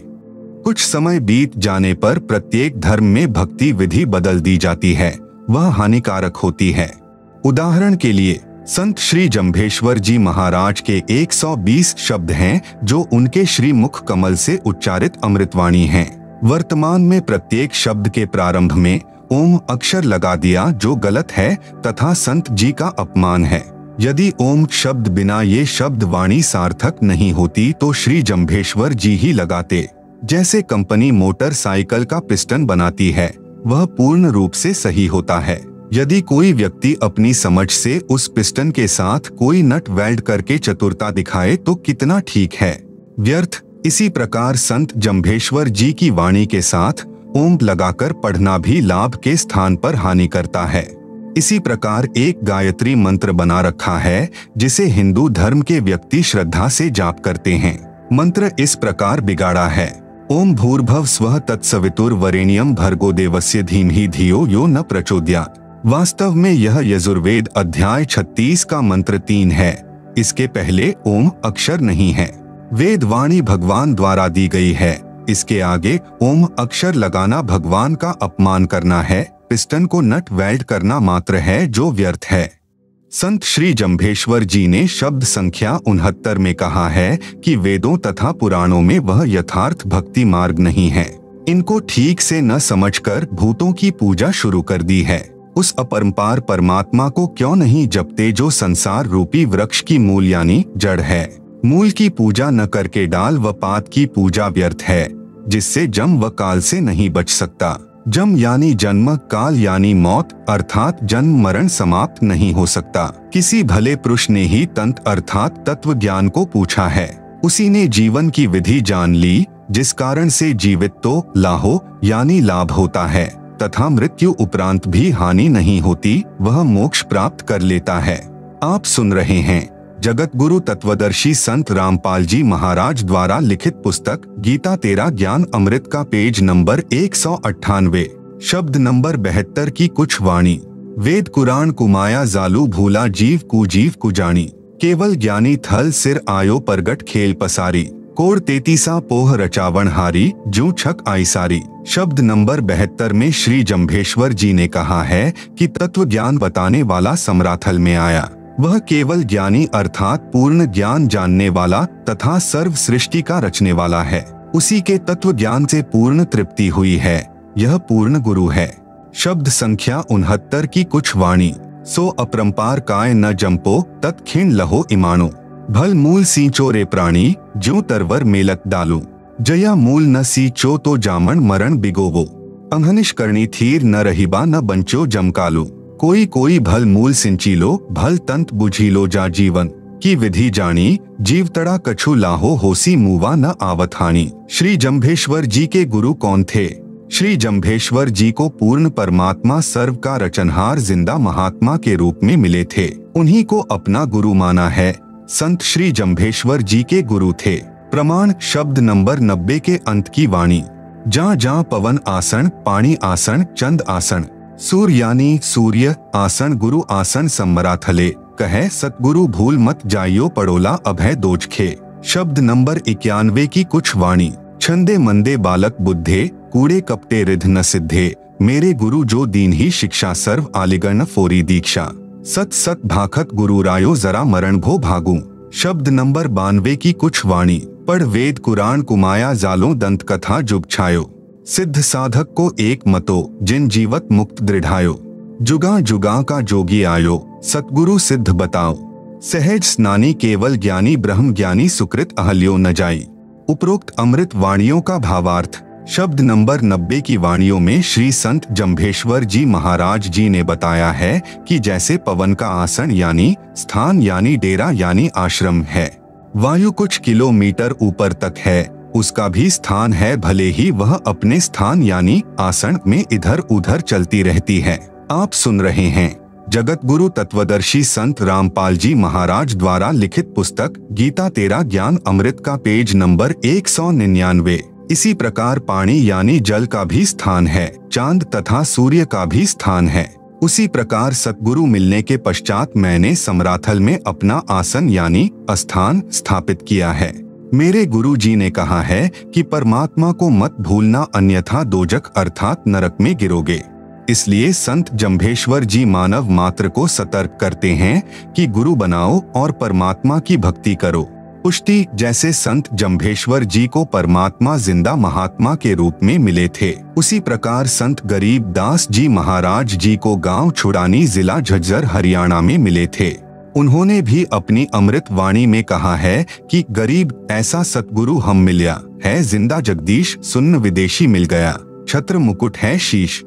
कुछ समय बीत जाने पर प्रत्येक धर्म में भक्ति विधि बदल दी जाती है, वह हानिकारक होती है। उदाहरण के लिए संत श्री जम्भेश्वर जी महाराज के 120 शब्द हैं जो उनके श्री मुख कमल से उच्चारित अमृतवाणी हैं। वर्तमान में प्रत्येक शब्द के प्रारंभ में ओम अक्षर लगा दिया, जो गलत है तथा संत जी का अपमान है। यदि ओम शब्द बिना ये शब्द वाणी सार्थक नहीं होती तो श्री जम्भेश्वर जी ही लगाते। जैसे कंपनी मोटरसाइकिल का पिस्टन बनाती है, वह पूर्ण रूप से सही होता है। यदि कोई व्यक्ति अपनी समझ से उस पिस्टन के साथ कोई नट वेल्ड करके चतुरता दिखाए तो कितना ठीक है। व्यर्थ। इसी प्रकार संत जम्भेश्वर जी की वाणी के साथ ओम लगाकर पढ़ना भी लाभ के स्थान पर हानि करता है। इसी प्रकार एक गायत्री मंत्र बना रखा है जिसे हिंदू धर्म के व्यक्ति श्रद्धा से जाप करते हैं। मंत्र इस प्रकार बिगाड़ा है, ओम भूर्भुवः स्वः तत्सवितुर्वरेण्यं भर्गो देवस्य धीमहि धियो यो न प्रचोदयात्। वास्तव में यह यजुर्वेद अध्याय 36 का मंत्र 3 है। इसके पहले ओम अक्षर नहीं है। वेद वाणी भगवान द्वारा दी गई है, इसके आगे ओम अक्षर लगाना भगवान का अपमान करना है। पिस्टन को नट वेल्ड करना मात्र है जो व्यर्थ है। संत श्री जम्भेश्वर जी ने शब्द संख्या 69 में कहा है कि वेदों तथा पुराणों में वह यथार्थ भक्ति मार्ग नहीं है। इनको ठीक से न समझकर भूतों की पूजा शुरू कर दी है। उस अपरंपार परमात्मा को क्यों नहीं जपते जो संसार रूपी वृक्ष की मूल यानी जड़ है। मूल की पूजा न करके डाल व पात की पूजा व्यर्थ है, जिससे जम व काल से नहीं बच सकता। जम यानी जन्म, काल यानी मौत, अर्थात जन्म मरण समाप्त नहीं हो सकता। किसी भले पुरुष ने ही तंत्र अर्थात तत्व ज्ञान को पूछा है। उसी ने जीवन की विधि जान ली, जिस कारण से जीवित तो लाहो यानी लाभ होता है तथा मृत्यु उपरांत भी हानि नहीं होती, वह मोक्ष प्राप्त कर लेता है। आप सुन रहे हैं जगत गुरु तत्वदर्शी संत रामपाल जी महाराज द्वारा लिखित पुस्तक गीता तेरा ज्ञान अमृत का पेज नंबर 198, शब्द नंबर 72 की कुछ वाणी। वेद कुरान कुमाया जालू भूला जीव कु जानी, केवल ज्ञानी थल सिर आयो परगट खेल पसारी, कोड़ 33 पोह रचावण हारी जू छक आई सारी। शब्द नंबर 72 में श्री जम्भेश्वर जी ने कहा है कि तत्व ज्ञान बताने वाला समराथल में आया। वह केवल ज्ञानी अर्थात पूर्ण ज्ञान जानने वाला तथा सर्व सृष्टि का रचने वाला है। उसी के तत्व ज्ञान से पूर्ण तृप्ति हुई है, यह पूर्ण गुरु है। शब्द संख्या 69 की कुछ वाणी। सो अपरंपार काय न जंपो तत् खिण लहो इमानो, भल मूल सींचो रे प्राणी ज्यों तरवर मेलक डालू, जया मूल न सींचो तो जामन मरण बिगोवो, अंहनिश करनी थीर न रहीबा न बंचो जमकालू, कोई कोई भल मूल सिंची लो भल तंत बुझी लो जा जीवन की विधि जानी, जीव तड़ा कछु लाहो होसी मुवा न आवथानी। श्री जम्भेश्वर जी के गुरु कौन थे? श्री जम्भेश्वर जी को पूर्ण परमात्मा सर्व का रचनहार जिंदा महात्मा के रूप में मिले थे। उन्हीं को अपना गुरु माना है। संत श्री जम्भेश्वर जी के गुरु थे। प्रमाण शब्द नंबर 90 के अंत की वाणी। जहाँ जहाँ पवन आसन, पानी आसन, चंद आसन, सूर यानी सूर्य, आसन गुरु आसन सम्मराथले, कहे सतगुरु भूल मत जाइयो पड़ोला अभय दोजखे। शब्द नंबर 91 की कुछ वाणी। छंदे मंदे बालक बुद्धे, कूड़े कपटे रिध न सिद्धे, मेरे गुरु जो दीन ही शिक्षा सर्व आलिगण फोरी दीक्षा। सत सत भाखत गुरु रायो जरा मरण भो भागू। शब्द नंबर 92 की कुछ वाणी। पढ़ वेद कुरान कुमाया जालो दंत कथा जुग छायो, सिद्ध साधक को एक मतो, जिन जीवत मुक्त दृढ़ायो। जुगा जुगा का जोगी आयो, सतगुरु सिद्ध बताओ, सहज स्नानी केवल ज्ञानी ब्रह्म ज्ञानी सुकृत अहल्यो न जाई। उपरोक्त अमृत वाणियों का भावार्थ। शब्द नंबर 90 की वाणियों में श्री संत जम्भेश्वर जी महाराज जी ने बताया है कि जैसे पवन का आसन यानी स्थान यानी डेरा यानी आश्रम है, वायु कुछ किलोमीटर ऊपर तक है, उसका भी स्थान है, भले ही वह अपने स्थान यानी आसन में इधर उधर चलती रहती है। आप सुन रहे हैं जगत गुरु तत्वदर्शी संत रामपाल जी महाराज द्वारा लिखित पुस्तक गीता तेरा ज्ञान अमृत का पेज नंबर 199। इसी प्रकार पानी यानी जल का भी स्थान है, चांद तथा सूर्य का भी स्थान है। उसी प्रकार सतगुरु मिलने के पश्चात मैंने समराथल में अपना आसन यानी स्थान स्थापित किया है। मेरे गुरु जी ने कहा है कि परमात्मा को मत भूलना अन्यथा दोजख अर्थात नरक में गिरोगे। इसलिए संत जम्भेश्वर जी मानव मात्र को सतर्क करते हैं कि गुरु बनाओ और परमात्मा की भक्ति करो। पुष्टि जैसे संत जम्भेश्वर जी को परमात्मा जिंदा महात्मा के रूप में मिले थे, उसी प्रकार संत गरीब दास जी महाराज जी को गांव छुड़ानी जिला झज्जर हरियाणा में मिले थे। उन्होंने भी अपनी अमृत वाणी में कहा है कि गरीब ऐसा सतगुरु हम मिल्या है, जिंदा जगदीश सुन्न विदेशी मिल गया, छत्र मुकुट है शीश।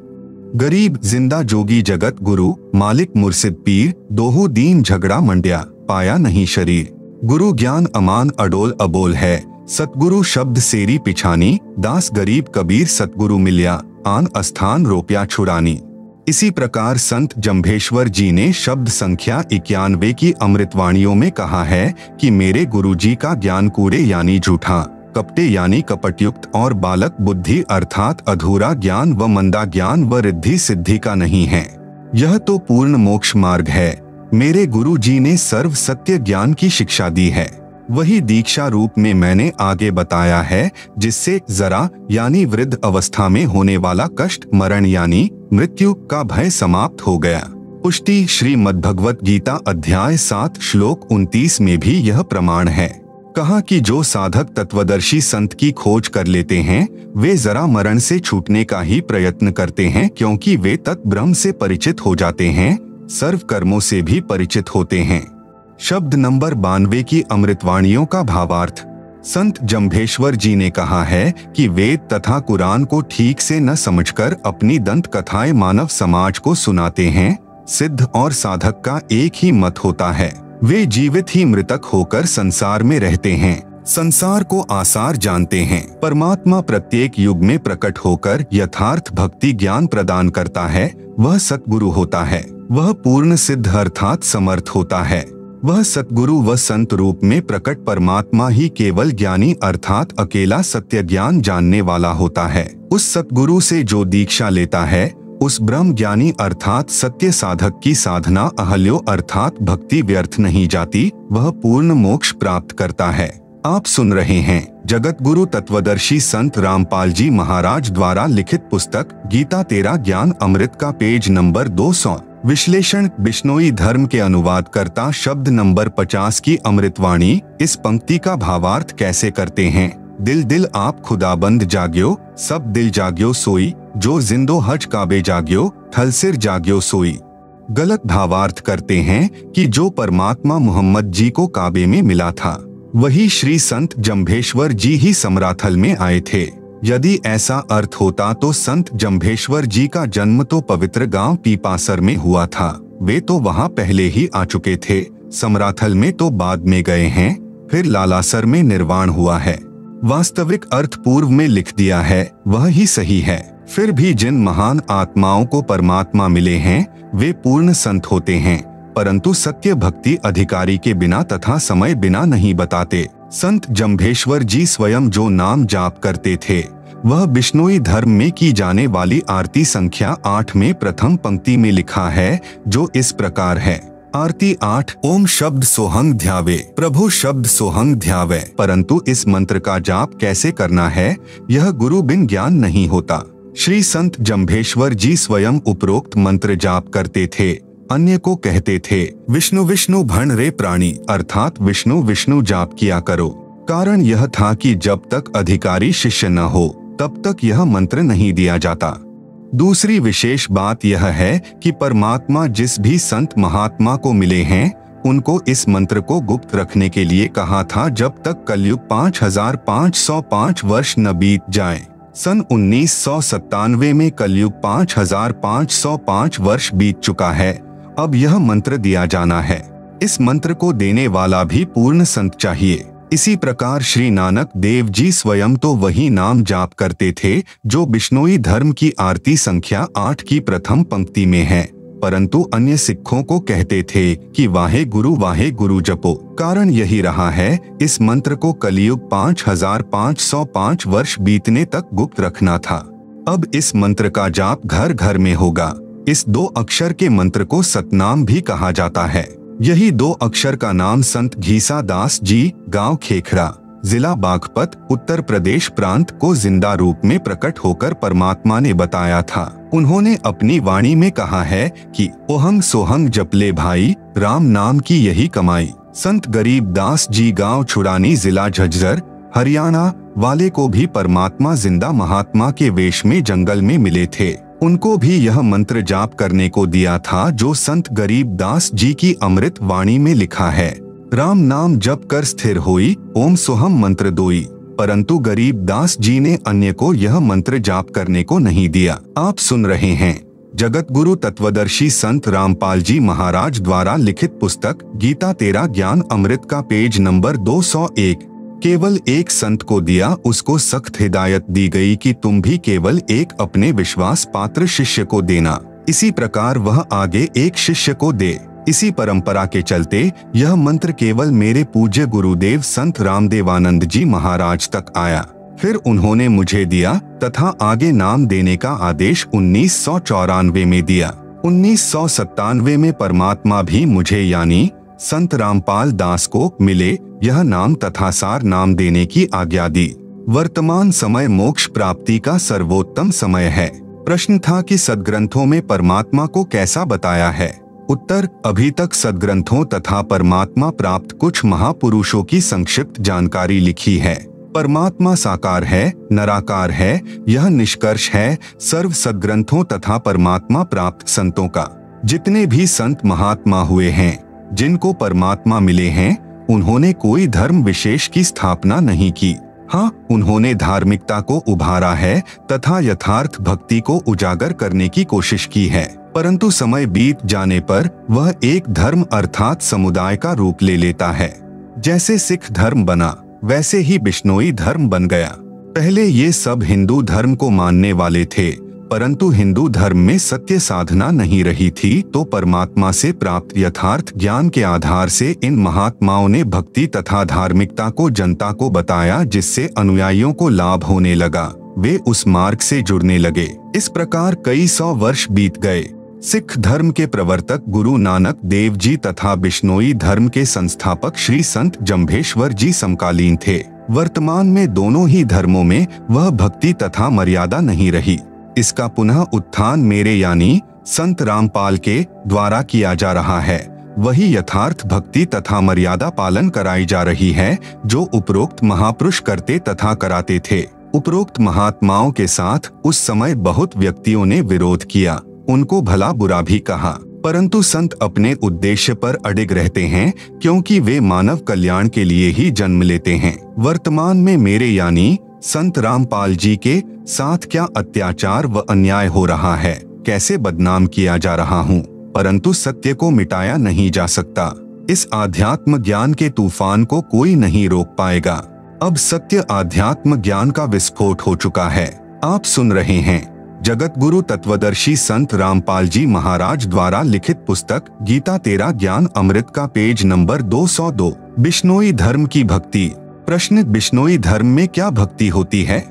गरीब जिंदा जोगी जगत गुरु, मालिक मुर्शिद पीर, दोहू दीन झगड़ा मंड्या, पाया नहीं शरीर। गुरु ज्ञान अमान अडोल अबोल है, सतगुरु शब्द सेरी पिछानी, दास गरीब कबीर सतगुरु मिल्या, आन अस्थान रोप्या छुड़ानी। इसी प्रकार संत जम्भेश्वर जी ने शब्द संख्या 91 की अमृतवाणियों में कहा है कि मेरे गुरु जी का ज्ञान कूड़े यानी झूठा, कपटे यानी कपटयुक्त और बालक बुद्धि अर्थात अधूरा ज्ञान व मंदा ज्ञान व रिद्धि सिद्धि का नहीं है, यह तो पूर्ण मोक्ष मार्ग है। मेरे गुरु जी ने सर्व सत्य ज्ञान की शिक्षा दी है, वही दीक्षा रूप में मैंने आगे बताया है, जिससे जरा यानी वृद्ध अवस्था में होने वाला कष्ट मरण यानी मृत्यु का भय समाप्त हो गया। पुष्टि श्रीमद्भगवत गीता अध्याय 7 श्लोक 29 में भी यह प्रमाण है। कहा कि जो साधक तत्वदर्शी संत की खोज कर लेते हैं, वे जरा मरण से छूटने का ही प्रयत्न करते हैं, क्योंकि वे तत् ब्रह्म से परिचित हो जाते हैं, सर्व कर्मों से भी परिचित होते हैं। शब्द नंबर 92 की अमृतवाणियों का भावार्थ। संत जम्भेश्वर जी ने कहा है कि वेद तथा कुरान को ठीक से न समझकर अपनी दंत कथाएं मानव समाज को सुनाते हैं। सिद्ध और साधक का एक ही मत होता है, वे जीवित ही मृतक होकर संसार में रहते हैं, संसार को आसार जानते हैं। परमात्मा प्रत्येक युग में प्रकट होकर यथार्थ भक्ति ज्ञान प्रदान करता है, वह सतगुरु होता है, वह पूर्ण सिद्ध अर्थात समर्थ होता है। वह सतगुरु व संत रूप में प्रकट परमात्मा ही केवल ज्ञानी अर्थात अकेला सत्य ज्ञान जानने वाला होता है। उस सतगुरु से जो दीक्षा लेता है, उस ब्रह्म ज्ञानी अर्थात सत्य साधक की साधना अहल्यो अर्थात भक्ति व्यर्थ नहीं जाती, वह पूर्ण मोक्ष प्राप्त करता है। आप सुन रहे हैं जगत गुरु तत्वदर्शी संत रामपाल जी महाराज द्वारा लिखित पुस्तक गीता तेरा ज्ञान अमृत का पेज नंबर 200। विश्लेषण बिश्नोई धर्म के अनुवादकर्ता शब्द नंबर 50 की अमृतवाणी। इस पंक्ति का भावार्थ कैसे करते हैं। दिल दिल आप खुदाबंद जाग्यो, सब दिल जाग्यो सोई, जो जिंदो हज काबे जाग्यो, थल सिर जाग्यो सोई। गलत भावार्थ करते हैं कि जो परमात्मा मोहम्मद जी को काबे में मिला था, वही श्री संत जम्भेश्वर जी ही समराथल में आए थे। यदि ऐसा अर्थ होता तो संत जम्भेश्वर जी का जन्म तो पवित्र गांव पीपासर में हुआ था, वे तो वहां पहले ही आ चुके थे। समराथल में तो बाद में गए हैं, फिर लालासर में निर्वाण हुआ है। वास्तविक अर्थ पूर्व में लिख दिया है, वह ही सही है। फिर भी जिन महान आत्माओं को परमात्मा मिले हैं, वे पूर्ण संत होते हैं, परंतु सत्य भक्ति अधिकारी के बिना तथा समय बिना नहीं बताते। संत जम्भेश्वर जी स्वयं जो नाम जाप करते थे वह बिश्नोई धर्म में की जाने वाली आरती संख्या 8 में प्रथम पंक्ति में लिखा है, जो इस प्रकार है। आरती 8। ओम शब्द सोहंग ध्यावे, प्रभु शब्द सोहंग ध्यावे। परंतु इस मंत्र का जाप कैसे करना है यह गुरु बिन ज्ञान नहीं होता। श्री संत जम्भेश्वर जी स्वयं उपरोक्त मंत्र जाप करते थे। अन्य को कहते थे विष्णु विष्णु भण रे प्राणी, अर्थात विष्णु विष्णु जाप किया करो। कारण यह था कि जब तक अधिकारी शिष्य न हो तब तक यह मंत्र नहीं दिया जाता। दूसरी विशेष बात यह है कि परमात्मा जिस भी संत महात्मा को मिले हैं उनको इस मंत्र को गुप्त रखने के लिए कहा था, जब तक कलयुग 5505 वर्ष न बीत जाए। सन 1997 में कलयुग 5505 वर्ष बीत चुका है। अब यह मंत्र दिया जाना है। इस मंत्र को देने वाला भी पूर्ण संत चाहिए। इसी प्रकार श्री नानक देव जी स्वयं तो वही नाम जाप करते थे जो बिश्नोई धर्म की आरती संख्या 8 की प्रथम पंक्ति में है, परंतु अन्य सिखों को कहते थे कि वाहे गुरु जपो। कारण यही रहा है, इस मंत्र को कलयुग 5505 वर्ष बीतने तक गुप्त रखना था। अब इस मंत्र का जाप घर घर में होगा। इस 2 अक्षर के मंत्र को सतनाम भी कहा जाता है। यही 2 अक्षर का नाम संत घीसा दास जी, गांव खेखड़ा, जिला बागपत, उत्तर प्रदेश प्रांत को जिंदा रूप में प्रकट होकर परमात्मा ने बताया था। उन्होंने अपनी वाणी में कहा है कि ओहंग सोहंग जपले भाई, राम नाम की यही कमाई। संत गरीब दास जी गांव छुड़ानी, जिला झज्जर, हरियाणा वाले को भी परमात्मा जिंदा महात्मा के वेश में जंगल में मिले थे। उनको भी यह मंत्र जाप करने को दिया था जो संत गरीब दास जी की अमृत वाणी में लिखा है। राम नाम जप कर स्थिर होई, ओम सोहम मंत्र दोई। परंतु गरीब दास जी ने अन्य को यह मंत्र जाप करने को नहीं दिया। आप सुन रहे हैं जगत गुरु तत्वदर्शी संत रामपाल जी महाराज द्वारा लिखित पुस्तक गीता तेरा ज्ञान अमृत का पेज नंबर 201। केवल एक संत को दिया, उसको सख्त हिदायत दी गई कि तुम भी केवल एक अपने विश्वास पात्र शिष्य को देना। इसी प्रकार वह आगे एक शिष्य को दे। इसी परंपरा के चलते यह मंत्र केवल मेरे पूज्य गुरुदेव संत रामदेवानंद जी महाराज तक आया। फिर उन्होंने मुझे दिया तथा आगे नाम देने का आदेश 1994 में दिया। 1997 में परमात्मा भी मुझे यानी संत रामपाल दास को मिले यह नाम तथा सार नाम देने की आज्ञा दी। वर्तमान समय मोक्ष प्राप्ति का सर्वोत्तम समय है। प्रश्न था कि सद्ग्रंथों में परमात्मा को कैसा बताया है। उत्तर, अभी तक सद्ग्रंथों तथा परमात्मा प्राप्त कुछ महापुरुषों की संक्षिप्त जानकारी लिखी है। परमात्मा साकार है, निराकार है, यह निष्कर्ष है सर्व सद्ग्रंथों तथा परमात्मा प्राप्त संतों का। जितने भी संत महात्मा हुए हैं जिनको परमात्मा मिले हैं, उन्होंने कोई धर्म विशेष की स्थापना नहीं की। हाँ, उन्होंने धार्मिकता को उभारा है तथा यथार्थ भक्ति को उजागर करने की कोशिश की है, परंतु समय बीत जाने पर वह एक धर्म अर्थात समुदाय का रूप ले लेता है। जैसे सिख धर्म बना वैसे ही बिश्नोई धर्म बन गया। पहले ये सब हिंदू धर्म को मानने वाले थे, परंतु हिंदू धर्म में सत्य साधना नहीं रही थी, तो परमात्मा से प्राप्त यथार्थ ज्ञान के आधार से इन महात्माओं ने भक्ति तथा धार्मिकता को जनता को बताया, जिससे अनुयायियों को लाभ होने लगा। वे उस मार्ग से जुड़ने लगे। इस प्रकार कई 100 वर्ष बीत गए। सिख धर्म के प्रवर्तक गुरु नानक देव जी तथा बिश्नोई धर्म के संस्थापक श्री संत जम्भेश्वर जी समकालीन थे। वर्तमान में दोनों ही धर्मों में वह भक्ति तथा मर्यादा नहीं रही। इसका पुनः उत्थान मेरे यानी संत रामपाल के द्वारा किया जा रहा है। वही यथार्थ भक्ति तथा मर्यादा पालन कराई जा रही है जो उपरोक्त महापुरुष करते तथा कराते थे। उपरोक्त महात्माओं के साथ उस समय बहुत व्यक्तियों ने विरोध किया, उनको भला बुरा भी कहा, परंतु संत अपने उद्देश्य पर अडिग रहते हैं क्योंकि वे मानव कल्याण के लिए ही जन्म लेते हैं। वर्तमान में मेरे यानी संत रामपाल जी के साथ क्या अत्याचार व अन्याय हो रहा है, कैसे बदनाम किया जा रहा हूँ, परंतु सत्य को मिटाया नहीं जा सकता। इस आध्यात्म ज्ञान के तूफान को कोई नहीं रोक पाएगा। अब सत्य आध्यात्म ज्ञान का विस्फोट हो चुका है। आप सुन रहे हैं जगत गुरु तत्वदर्शी संत रामपाल जी महाराज द्वारा लिखित पुस्तक गीता तेरा ज्ञान अमृत का पेज नंबर 202। बिश्नोई धर्म की भक्ति। प्रश्न, बिश्नोई धर्म में क्या भक्ति होती है?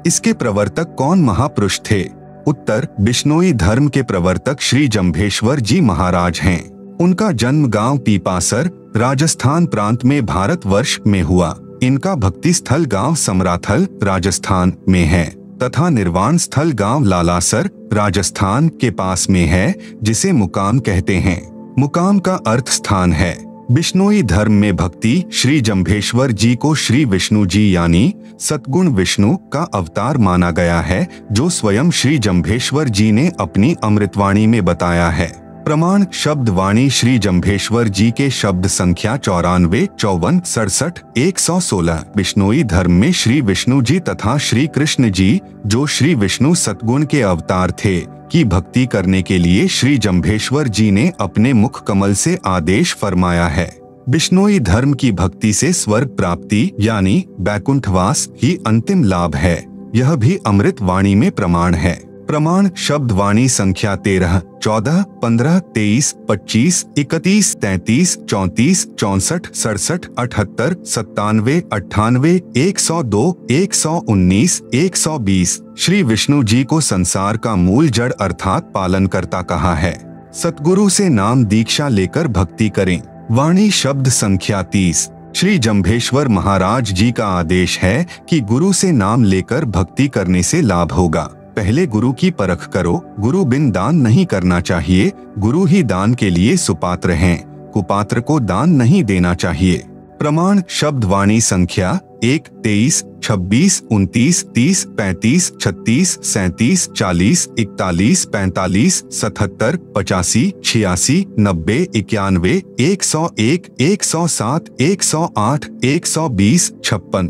इसके प्रवर्तक कौन महापुरुष थे? उत्तर, बिश्नोई धर्म के प्रवर्तक श्री जंभेश्वर जी महाराज हैं। उनका जन्म गांव पीपासर, राजस्थान प्रांत में भारतवर्ष में हुआ। इनका भक्ति स्थल गांव समराथल, राजस्थान में है तथा निर्वाण स्थल गांव लालासर, राजस्थान के पास में है, जिसे मुकाम कहते हैं। मुकाम का अर्थ स्थान है। बिश्नोई धर्म में भक्ति श्री जंभेश्वर जी को श्री विष्णु जी यानी सतगुण विष्णु का अवतार माना गया है, जो स्वयं श्री जंभेश्वर जी ने अपनी अमृतवाणी में बताया है। प्रमाण, शब्द वाणी श्री जंभेश्वर जी के शब्द संख्या 94, 54, 67, 116। बिश्नोई धर्म में श्री विष्णु जी तथा श्री कृष्ण जी, जो श्री विष्णु सतगुण के अवतार थे, की भक्ति करने के लिए श्री जंभेश्वर जी ने अपने मुख कमल से आदेश फरमाया है। बिश्नोई धर्म की भक्ति से स्वर्ग प्राप्ति यानी बैकुंठवास ही अंतिम लाभ है। यह भी अमृत वाणी में प्रमाण है। प्रमाण, शब्द वाणी संख्या 13, 14, 15, 23, 25, 31, 33, 34, 64, 67, 78, 97, 98, 102, 119, 120। श्री विष्णु जी को संसार का मूल जड़ अर्थात पालनकर्ता कहा है। सतगुरु से नाम दीक्षा लेकर भक्ति करें। वाणी शब्द संख्या 30। श्री जंभेश्वर महाराज जी का आदेश है कि गुरु से नाम लेकर भक्ति करने से लाभ होगा। पहले गुरु की परख करो। गुरु बिन दान नहीं करना चाहिए। गुरु ही दान के लिए सुपात्र हैं। कुपात्र को दान नहीं देना चाहिए। प्रमाण, शब्द वाणी संख्या 1, 23, 26, 29, 30, 35, 36, 37, 40, 41, 45, 77, 85, 86, 90, 91, 101, 107, 108, 120, 56।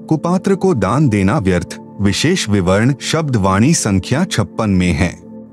कुपात्र को दान देना व्यर्थ। विशेष विवरण शब्द वाणी संख्या 56 में है,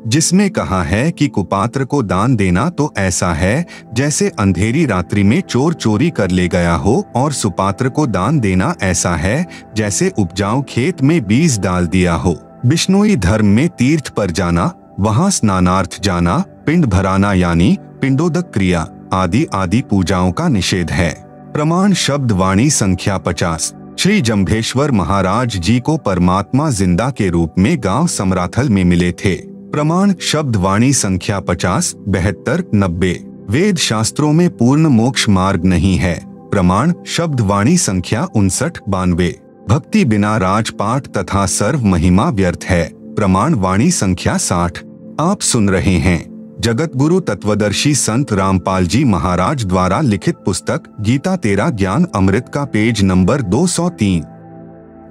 जिसमें कहा है कि कुपात्र को दान देना तो ऐसा है जैसे अंधेरी रात्रि में चोर चोरी कर ले गया हो, और सुपात्र को दान देना ऐसा है जैसे उपजाऊ खेत में बीज डाल दिया हो। बिश्नोई धर्म में तीर्थ पर जाना, वहां स्नानार्थ जाना, पिंड भराना यानी पिंडोदक क्रिया आदि आदि पूजाओं का निषेध है। प्रमाण, शब्द वाणी संख्या 50। श्री जंभेश्वर महाराज जी को परमात्मा जिंदा के रूप में गांव समराथल में मिले थे। प्रमाण, शब्द वाणी संख्या 50, 72, 90। वेद शास्त्रों में पूर्ण मोक्ष मार्ग नहीं है। प्रमाण, शब्द वाणी संख्या 59, 92। भक्ति बिना राजपाट तथा सर्व महिमा व्यर्थ है। प्रमाण, वाणी संख्या 60। आप सुन रहे हैं जगत गुरु तत्वदर्शी संत रामपाल जी महाराज द्वारा लिखित पुस्तक गीता तेरा ज्ञान अमृत का पेज नंबर 203।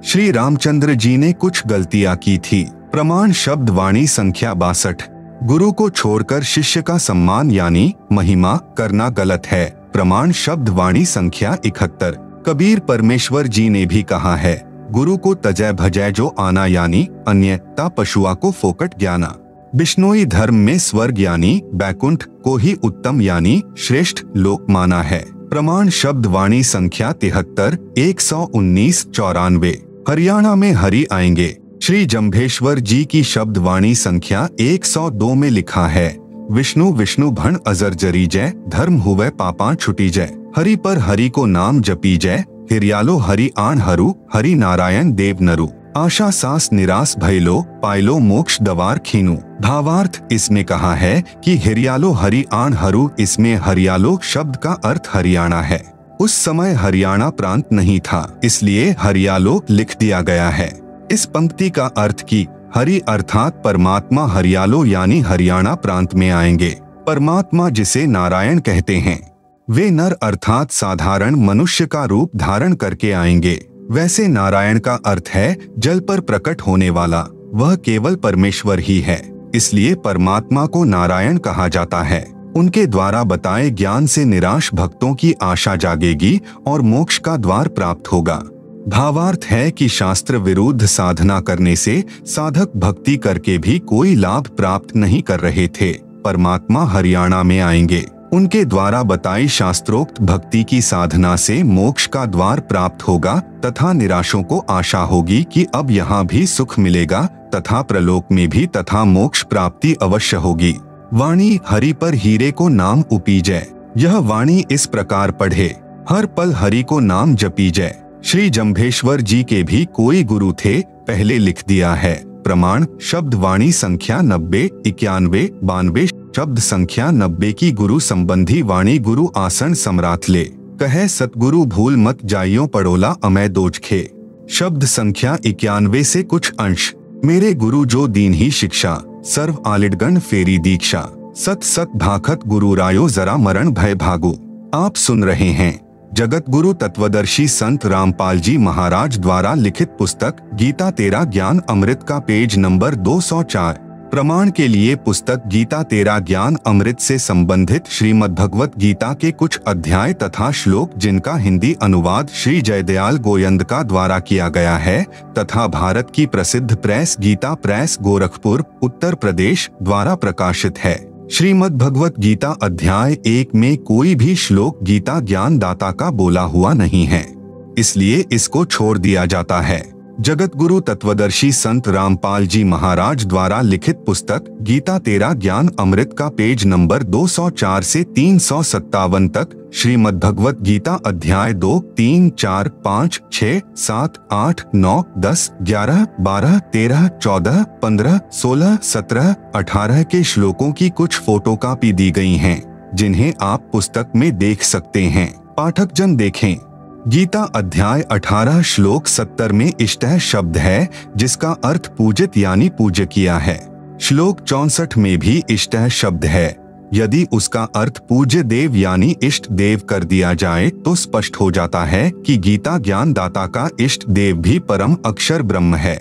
श्री रामचंद्र जी ने कुछ गलतियां की थी। प्रमाण, शब्द वाणी संख्या 62। गुरु को छोड़कर शिष्य का सम्मान यानी महिमा करना गलत है। प्रमाण, शब्द वाणी संख्या 71। कबीर परमेश्वर जी ने भी कहा है, गुरु को तजय भजय जो आना यानी अन्यता पशुआ को फोकट ज्ञाना। बिश्नोई धर्म में स्वर्ग यानी बैकुंठ को ही उत्तम यानी श्रेष्ठ लोक माना है। प्रमाण, शब्द वाणी संख्या 73, 119, 94। हरियाणा में हरि आएंगे। श्री जंभेश्वर जी की शब्द वाणी संख्या 102 में लिखा है, विष्णु विष्णु भण अजर जरी जय, धर्म हुवे पापा छुटी जय। हरि पर हरि को नाम जपी जय, हिरियालो हरि आण हरू, हरि नारायण देव नरु। आशा सास निराश भयलो, पायलो मोक्ष दवार खीनू। भावार्थ इसमें कहा है कि हिरियालो हरि आण हरू, इसमें हरियालो शब्द का अर्थ हरियाणा है। उस समय हरियाणा प्रांत नहीं था, इसलिए हरियालो लिख दिया गया है। इस पंक्ति का अर्थ की हरि अर्थात परमात्मा हरियालो यानी हरियाणा प्रांत में आएंगे। परमात्मा जिसे नारायण कहते हैं, वे नर अर्थात साधारण मनुष्य का रूप धारण करके आएंगे। वैसे नारायण का अर्थ है जल पर प्रकट होने वाला, वह केवल परमेश्वर ही है, इसलिए परमात्मा को नारायण कहा जाता है। उनके द्वारा बताए ज्ञान से निराश भक्तों की आशा जागेगी और मोक्ष का द्वार प्राप्त होगा। भावार्थ है कि शास्त्र विरुद्ध साधना करने से साधक भक्ति करके भी कोई लाभ प्राप्त नहीं कर रहे थे। परमात्मा हरियाणा में आएंगे। उनके द्वारा बताई शास्त्रोक्त भक्ति की साधना से मोक्ष का द्वार प्राप्त होगा तथा निराशों को आशा होगी कि अब यहाँ भी सुख मिलेगा तथा प्रलोक में भी तथा मोक्ष प्राप्ति अवश्य होगी। वाणी हरि पर हीरे को नाम उपीजय। यह वाणी इस प्रकार पढ़े, हर पल हरि को नाम जपीजय। श्री जंभेश्वर जी के भी कोई गुरु थे, पहले लिख दिया है। प्रमाण शब्द वाणी संख्या 90, 91, 92, शब्द संख्या 90 की गुरु संबंधी वाणी गुरु आसन सम्राट ले कहे सतगुरु भूल मत जाइयो पड़ोला अमय दोजखे। शब्द संख्या 91 से कुछ अंश। मेरे गुरु जो दीन ही शिक्षा, सर्व आलिडगण फेरी दीक्षा, सत सत भाखत गुरु रायो जरा मरण भय भागो। आप सुन रहे हैं जगत गुरु तत्वदर्शी संत रामपाल जी महाराज द्वारा लिखित पुस्तक गीता तेरा ज्ञान अमृत का पेज नंबर 204। प्रमाण के लिए पुस्तक गीता तेरा ज्ञान अमृत से संबंधित श्रीमद् भगवत गीता के कुछ अध्याय तथा श्लोक जिनका हिंदी अनुवाद श्री जयदयाल गोयंदका द्वारा किया गया है तथा भारत की प्रसिद्ध प्रेस गीता प्रेस गोरखपुर उत्तर प्रदेश द्वारा प्रकाशित है। श्रीमद् भगवत गीता अध्याय 1 में कोई भी श्लोक गीता ज्ञान दाता का बोला हुआ नहीं है, इसलिए इसको छोड़ दिया जाता है। जगत गुरु तत्वदर्शी संत रामपाल जी महाराज द्वारा लिखित पुस्तक गीता तेरा ज्ञान अमृत का पेज नंबर 204 से 357 तक श्रीमद् भगवत गीता अध्याय 2, 3, 4, 5, 6, 7, 8, 9, 10, 11, 12, 13, 14, 15, 16, 17, 18 के श्लोकों की कुछ फोटोकॉपी दी गई हैं, जिन्हें आप पुस्तक में देख सकते हैं। पाठक जन देखें। गीता अध्याय 18 श्लोक 70 में इष्टः शब्द है, जिसका अर्थ पूजित यानी पूज्य किया है। श्लोक 64 में भी इष्टः शब्द है। यदि उसका अर्थ पूज्य देव यानी इष्ट देव कर दिया जाए तो स्पष्ट हो जाता है कि गीता ज्ञान दाता का इष्ट देव भी परम अक्षर ब्रह्म है।